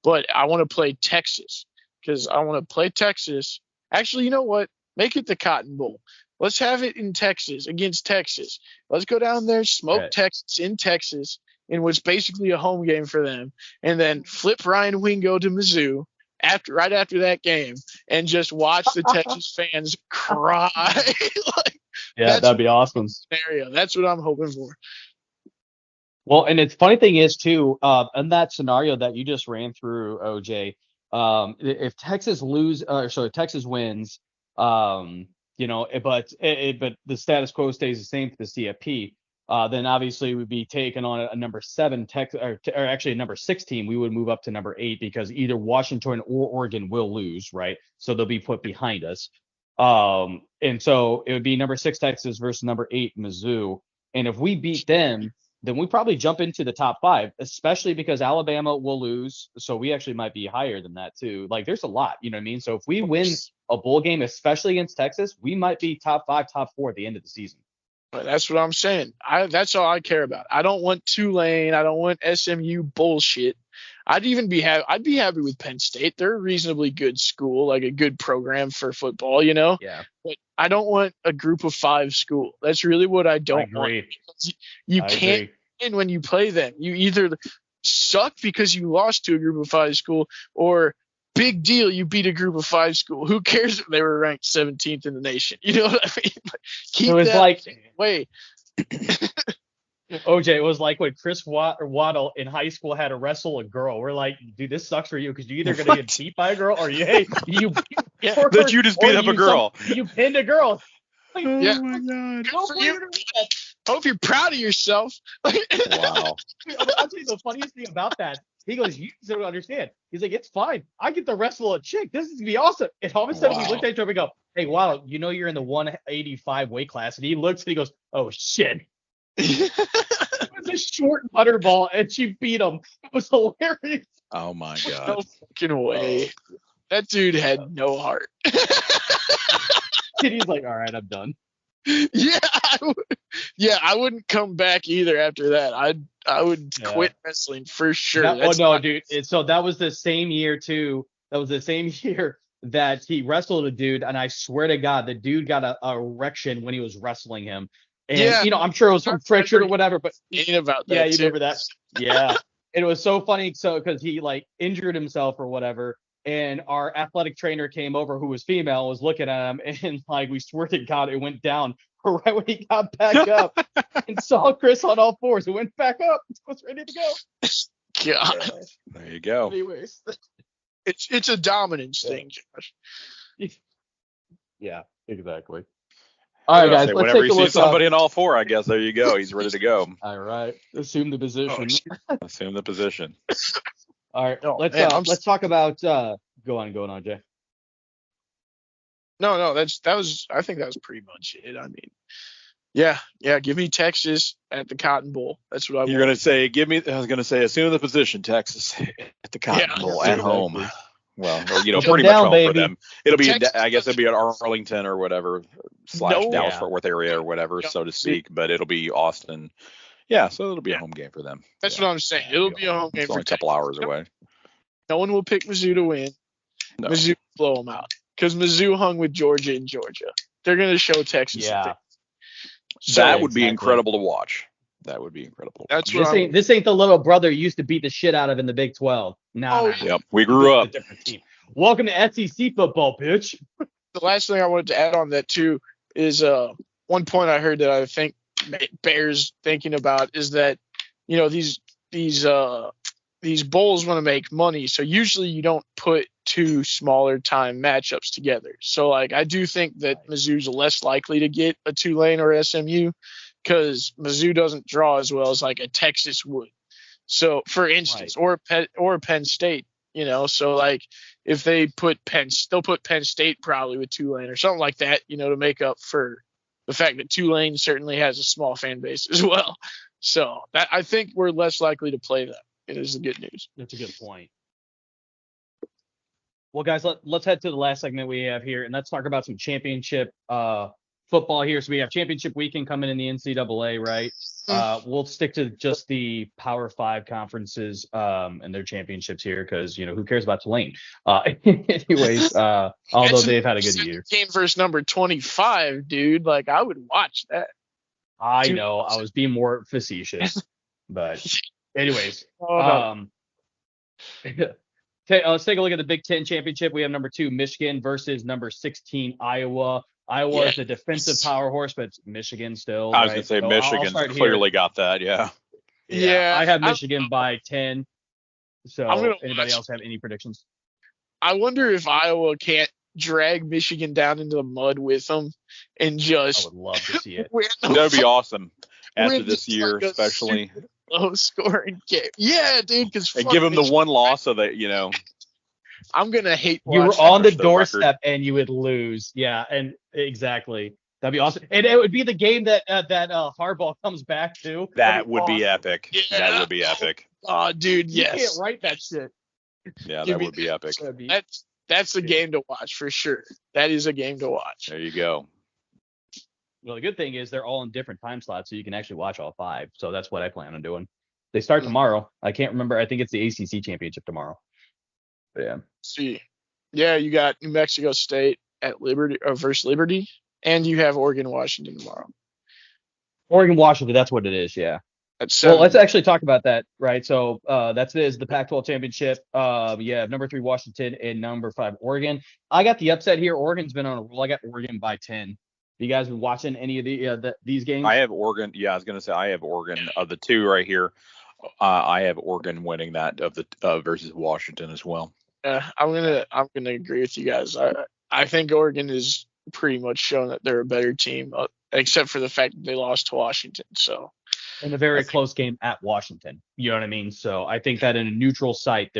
But I want to play Texas, because I want to play Texas. Actually, you know what? Make it the Cotton Bowl. Let's have it in Texas against Texas. Let's go down there, smoke Texas in Texas, in what's basically a home game for them, and then flip Ryan Wingo to Mizzou right after that game, and just watch the Texas fans cry. That'd be awesome. Scenario. That's what I'm hoping for. Well, and it's funny thing is too, in that scenario that you just ran through, OJ, if Texas wins, but the status quo stays the same for the CFP, then obviously we'd be taking on a number 7 or actually a number 6 team. We would move up to number 8, because either Washington or Oregon will lose, right? So they'll be put behind us. And so it would be number 6 Texas versus number 8 Mizzou. And if we beat them, then we probably jump into the top 5, especially because Alabama will lose. So we actually might be higher than that too. There's a lot, you know what I mean? So if we win a bowl game, especially against Texas, we might be top 5, top 4 at the end of the season. That's what I'm saying. That's all I care about. I don't want Tulane. I don't want SMU bullshit. I'd be happy with Penn State. They're a reasonably good school, like a good program for football, Yeah. But I don't want a group of 5 school. That's really what I don't want. You can't win when you play them. You either suck because you lost to a group of 5 school, or big deal, you beat a group of 5 school. Who cares if they were ranked 17th in the nation? You know what I mean? Keep that way. OJ, it was like when Chris Waddle in high school had to wrestle a girl. We're like, dude, this sucks for you, because you're either going to get beat by a girl, or you just beat up a girl. You pinned a girl. Oh my God. Good for you. Hope you're proud of yourself. Wow. I'll tell you the funniest thing about that. He goes, you don't understand. He's like, it's fine. I get to wrestle a chick. This is going to be awesome. And all of a sudden we looked at each other and go, hey, wow, you know you're in the 185 weight class. And he looks and he goes, oh, shit. It was a short butter ball, and she beat him. It was hilarious. Oh, my No God. fucking way. That dude had no heart. And he's like, all right, I'm done. Yeah, I wouldn't come back either after that. I would quit wrestling for sure. Dude. So that was the same year too. That was the same year that he wrestled a dude, and I swear to God, the dude got a erection when he was wrestling him. And I'm sure it was from friction or whatever. But about that. You remember that? Yeah, it was so funny. So because he like injured himself or whatever. And our athletic trainer came over, who was female, was looking at him, and like we swear to God, it went down right when he got back up and saw Chris on all fours. It went back up, was ready to go. God, there you go. Anyways, it's a dominance thing, Josh. Yeah, exactly. All right, guys. Let's whenever take you a see look somebody in all four, I guess there you go. He's ready to go. All right, assume the position. Assume the position. All right, let's talk about. Go on, Jay. No, I think that was pretty much it. I mean, yeah. Give me Texas at the Cotton Bowl. That's what I want. You're gonna say, I was gonna say, assume the position, Texas at the Cotton Bowl at home. Well, pretty much home for them. It'll be, I guess, it'll be at Arlington or whatever / Dallas Fort Worth area or whatever, so to speak. But it'll be Austin. Yeah, so it'll be a home game for them. That's what I'm saying. It'll be a home game. It's only a couple hours away. No one will pick Mizzou to win. No. Mizzou will blow them out because Mizzou hung with Georgia in Georgia. They're going to show Texas. Yeah. So that would be incredible to watch. That would be incredible. That's this ain't the little brother you used to beat the shit out of in the Big 12. No. Yep. We grew up. Different team. Welcome to SEC football, bitch. The last thing I wanted to add on that too is one point I heard that I think bears thinking about is that these bowls want to make money, so usually you don't put two smaller time matchups together. So like I do think that Mizzou's less likely to get a Tulane or SMU because Mizzou doesn't draw as well as like a Texas would. So for instance, or Penn State, so like if they put they'll put Penn State probably with Tulane or something like that, to make up for the fact that Tulane certainly has a small fan base as well. So that I think we're less likely to play that. It is the good news. That's a good point. Well, guys, let's head to the last segment we have here, and let's talk about some championship football here. So we have championship weekend coming in the NCAA, right? We'll stick to just the Power 5 conferences and their championships here because, who cares about Tulane? Anyways, although they've had a good year. Game versus number 25, dude. Like, I would watch that. I know. I was being more facetious. But anyways, let's take a look at the Big Ten championship. We have number 2 Michigan versus number 16 Iowa. Iowa is a defensive power horse, but it's Michigan still. I was going to say Michigan clearly got that. Yeah. I have Michigan by 10. So anybody else have any predictions? I wonder if Iowa can't drag Michigan down into the mud with them and just. I would love to see it. That would be awesome after this year, especially. Low scoring game. Yeah, dude. And give them the one loss so that, I'm going to hate you were on the doorstep and you would lose. Yeah, and exactly. That'd be awesome. And it would be the game that Harbaugh comes back to. That would be epic. Yeah. That would be epic. Oh, dude, yes. You can't write that shit. Yeah, that would be epic. That's the game to watch for sure. That is a game to watch. There you go. Well, the good thing is they're all in different time slots, so you can actually watch all 5. So that's what I plan on doing. They start tomorrow. I can't remember. I think it's the ACC championship tomorrow. But yeah. See, yeah, you got New Mexico State at Liberty versus Liberty, and you have Oregon Washington tomorrow. Oregon Washington, that's what it is. Yeah. Well, let's actually talk about that, right? So that's it is the Pac-12 championship. Number 3 Washington and number 5 Oregon. I got the upset here. Oregon's been on a roll. I got Oregon by 10. You guys been watching any of these games? I have Oregon. Yeah, I was gonna say I have Oregon of the 2 right here. I have Oregon winning that of the versus Washington as well. I'm gonna agree with you guys. I think Oregon is pretty much shown that they're a better team, except for the fact that they lost to Washington. So in a very close game at Washington, you know what I mean. So I think that in a neutral site,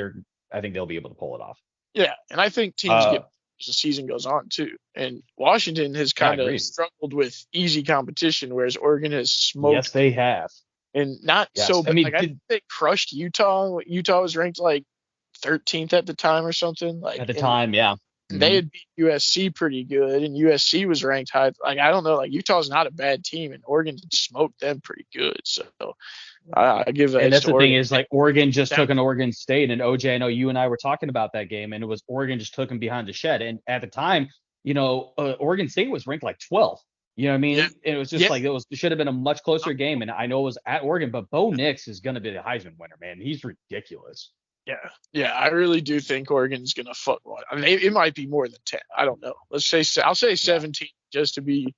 I think they'll be able to pull it off. Yeah, and I think teams get as the season goes on too. And Washington has kind of struggled with easy competition, whereas Oregon has smoked. Yes, they have. And not so bad. I think they crushed Utah. Utah was ranked like 13th at the time or something. Like at the time, yeah. They had beat USC pretty good, and USC was ranked high. Like, I don't know, like Utah's not a bad team, and Oregon smoked them pretty good. So I give that. And that's the Oregon. thing is, like, Oregon just took an Oregon State, and OJ, I know you and I were talking about that game, and it was Oregon just took them behind the shed. And at the time, Oregon State was ranked like 12th. You know what I mean? Yeah. And it was just like it should have been a much closer game. And I know it was at Oregon, but Bo Nix is going to be the Heisman winner, man. He's ridiculous. Yeah, I really do think Oregon's gonna fuck one. I mean, it might be more than 10. I don't know. I'll say 17 just to be.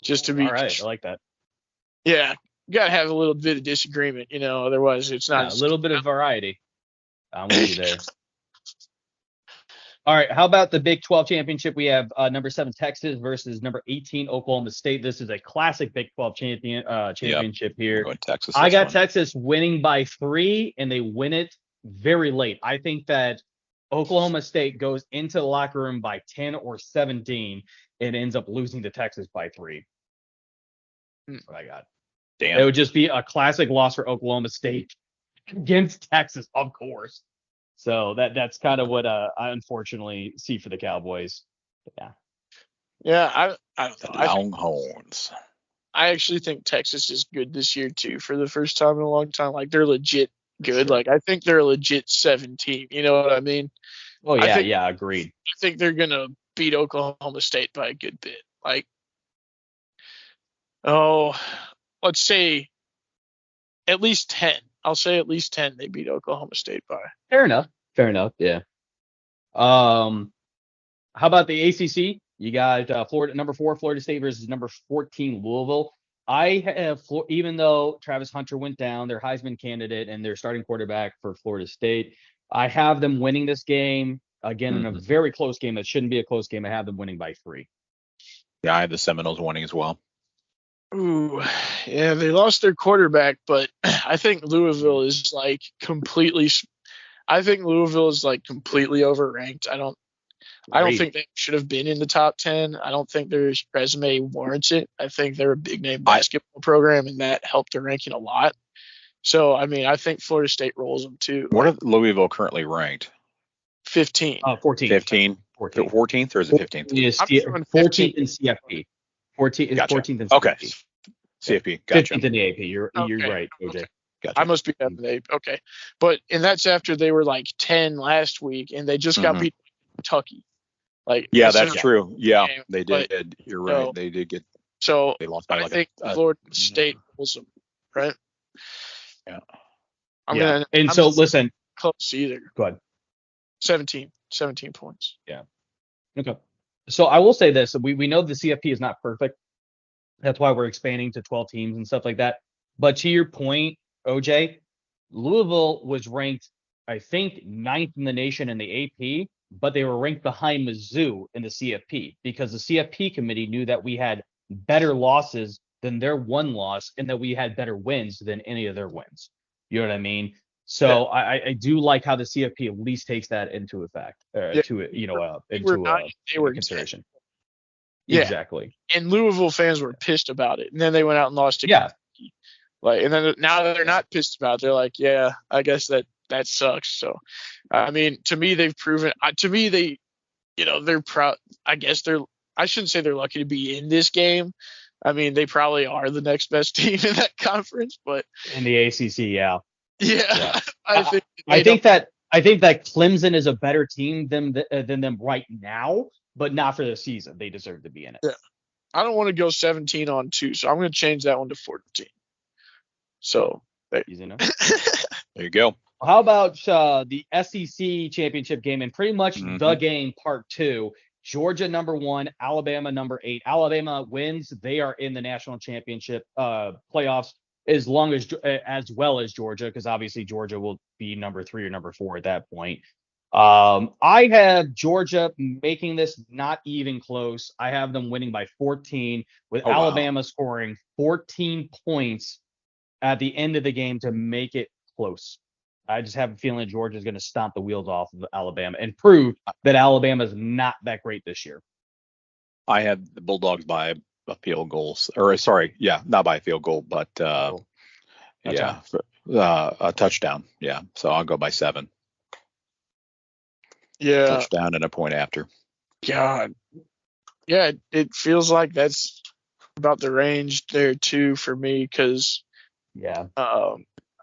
All right, I like that. Yeah, you gotta have a little bit of disagreement, otherwise it's not. A little bit of variety. I'm with you there. All right, how about the Big 12 championship? We have number 7 Texas versus number 18 Oklahoma State. This is a classic Big 12 championship here. Texas. I got Texas winning by 3, and they win it very late. I think that Oklahoma State goes into the locker room by 10 or 17 and ends up losing to Texas by 3. That's what I got. Damn. It would just be a classic loss for Oklahoma State against Texas, of course. So that's kind of what I unfortunately see for the Cowboys. Yeah, I don't know. Longhorns. I actually think Texas is good this year too for the first time in a long time. Like, they're legit good. Sure. Like, I think they're a legit 7 team. You know what I mean? Oh yeah, agreed. I think they're gonna beat Oklahoma State by a good bit. Like, let's say at least 10. I'll say at least 10 they beat Oklahoma State by. Fair enough. Yeah. How about the ACC? You got Florida, number 4 Florida State versus number 14 Louisville. I have, even though Travis Hunter went down, their Heisman candidate and their starting quarterback for Florida State, I have them winning this game again in a very close game that shouldn't be a close game. I have them winning by 3. Yeah, I have the Seminoles winning as well. Ooh, yeah, they lost their quarterback, but I think Louisville is like completely overranked. I don't think they should have been in the top 10. I don't think their resume warrants it. I think they're a big name basketball program, and that helped their ranking a lot. So, I mean, I think Florida State rolls them too. What are Louisville currently ranked? 15. 14. 15. 14th or is it 15th? Yes, 14th in CFP. 14th in CFP. Okay. CFP. Gotcha. 15th in the AP. You're right, OJ. Okay. Gotcha. I must be having the AP. Okay. And that's after they were like 10 last week, and they just got beat by Kentucky. Like, yeah, that's true. Yeah, they did. You're right. So, they did get. So they lost by I think Florida State was them, right? Yeah. I'm listen. Close either. Go ahead. 17 points. Yeah. Okay. So I will say this: we know the CFP is not perfect. That's why we're expanding to 12 teams and stuff like that. But to your point, OJ, Louisville was ranked, I think, 9th in the nation in the AP, but they were ranked behind Mizzou in the CFP because the CFP committee knew that we had better losses than their one loss and that we had better wins than any of their wins. You know what I mean? So I do like how the CFP at least takes that into effect, into consideration. Yeah, exactly. And Louisville fans were pissed about it, and then they went out and lost to Kentucky. Like, and then now they're not pissed about it. They're like, yeah, I guess that sucks. So, I mean, to me, they've proven. To me, they're proud. I guess I shouldn't say they're lucky to be in this game. I mean, they probably are the next best team in that conference, but in the ACC, yeah. I think that Clemson is a better team than them right now. But not for the season. They deserve to be in it. Yeah. I don't want to go 17-2, so I'm going to change that one to 14. So easy enough. There you go. How about the SEC championship game and pretty much the game part 2? Georgia number 1, Alabama number 8. Alabama wins. They are in the national championship playoffs as well as Georgia, because obviously Georgia will be number 3 or number 4 at that point. I have Georgia making this not even close. I have them winning by 14 with Alabama scoring 14 points at the end of the game to make it close. I just have a feeling Georgia's going to stomp the wheels off of Alabama and prove that Alabama's not that great this year. I had the Bulldogs by a field goal, or sorry, not by a field goal, but a touchdown. Yeah, so I'll go by 7. Yeah. Touchdown and a point after. God. Yeah, it feels like that's about the range there too for me, because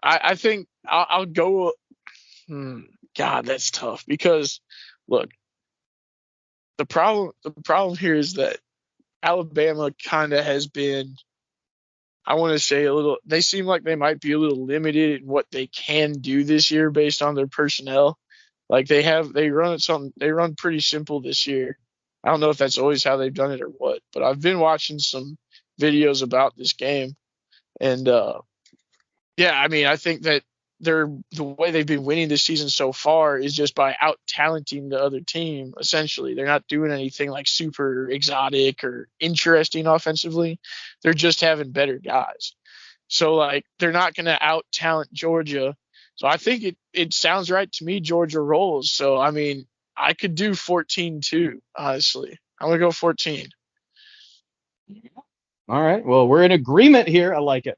I think I'll go. God, that's tough, because look, the problem here is that Alabama kind of has been, I want to say, they seem like they might be a little limited in what they can do this year based on their personnel. Like they run pretty simple this year. I don't know if that's always how they've done it or what, but I've been watching some videos about this game, and I mean, I think that the way they've been winning this season so far is just by out-talenting the other team. Essentially, they're not doing anything like super exotic or interesting offensively. They're just having better guys. So like, they're not going to out-talent Georgia. So I think it sounds right to me. Georgia rolls. So I mean, I could do 14-2. Honestly, I'm gonna go 14. All right. Well, we're in agreement here. I like it.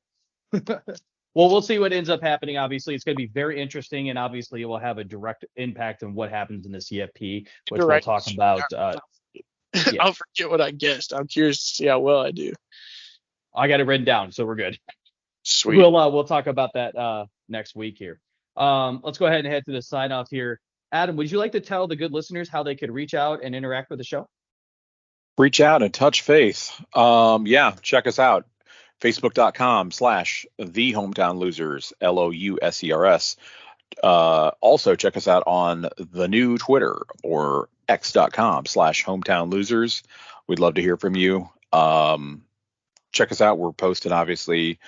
Well, we'll see what ends up happening. Obviously, it's going to be very interesting, and obviously, it will have a direct impact on what happens in the CFP, which we'll talk about. I'll forget what I guessed. I'm curious to see how well I do. I got it written down, so we're good. Sweet. We'll talk about that next week here. Let's go ahead and head to the sign off here. Adam, would you like to tell the good listeners how they could reach out and interact with the show? Reach out and touch faith. Check us out. Facebook.com/The Hometown Losers, LOUSERS. Also, check us out on the new Twitter, or X.com/Hometown Losers. We'd love to hear from you. Check us out. We're posting, obviously,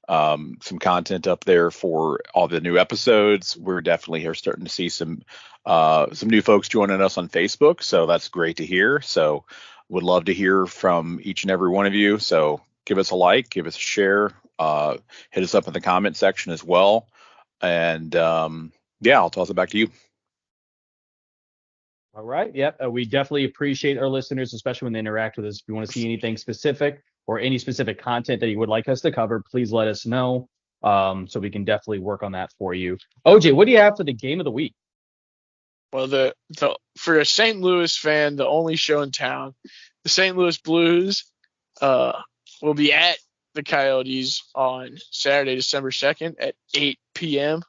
some content up there for all the new episodes. We're definitely here starting to see some new folks joining us on Facebook, so that's great to hear. So would love to hear from each and every one of you. So give us a like, give us a share, hit us up in the comment section as well. And I'll toss it back to you. All right. Yep. We definitely appreciate our listeners, especially when they interact with us. If you want to see anything specific or any specific content that you would like us to cover, please let us know. So we can definitely work on that for you. OJ, what do you have for the game of the week? Well, for a St. Louis fan, the only show in town, the St. Louis Blues will be at the Coyotes on Saturday, December 2nd at 8 p.m.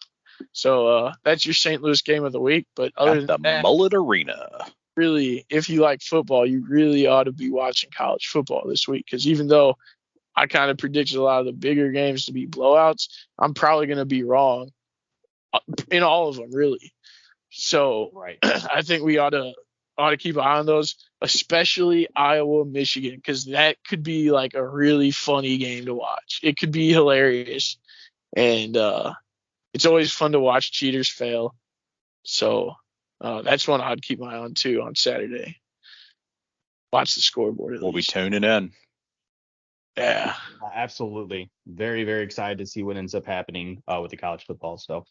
So that's your St. Louis game of the week. But other than that, Mullet Arena. Really, if you like football, you really ought to be watching college football this week, because even though I kind of predicted a lot of the bigger games to be blowouts, I'm probably going to be wrong in all of them, really. So right. I think we ought to keep an eye on those, especially Iowa, Michigan, because that could be like a really funny game to watch. It could be hilarious, and it's always fun to watch cheaters fail. So that's one I'd keep my eye on too on Saturday. Watch the scoreboard. We'll be tuning in. Yeah, absolutely. Very, very excited to see what ends up happening with the college football stuff.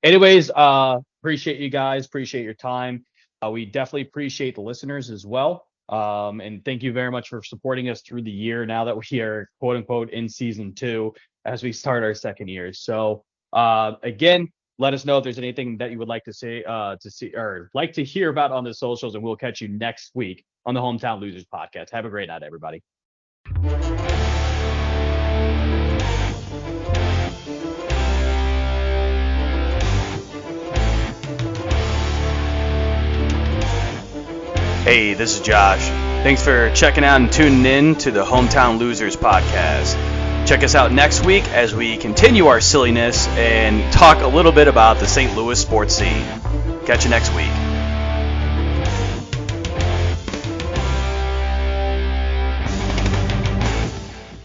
Anyways, appreciate you guys. Appreciate your time. We definitely appreciate the listeners as well. And thank you very much for supporting us through the year now that we are, quote unquote, in season 2 as we start our second year. So again, let us know if there's anything that you would like to say, or like to hear about on the socials, and we'll catch you next week on the Hometown Losers podcast. Have a great night, everybody. Hey, this is Josh. Thanks for checking out and tuning in to the Hometown Losers podcast. Check us out next week as we continue our silliness and talk a little bit about the St. Louis sports scene. Catch you next week.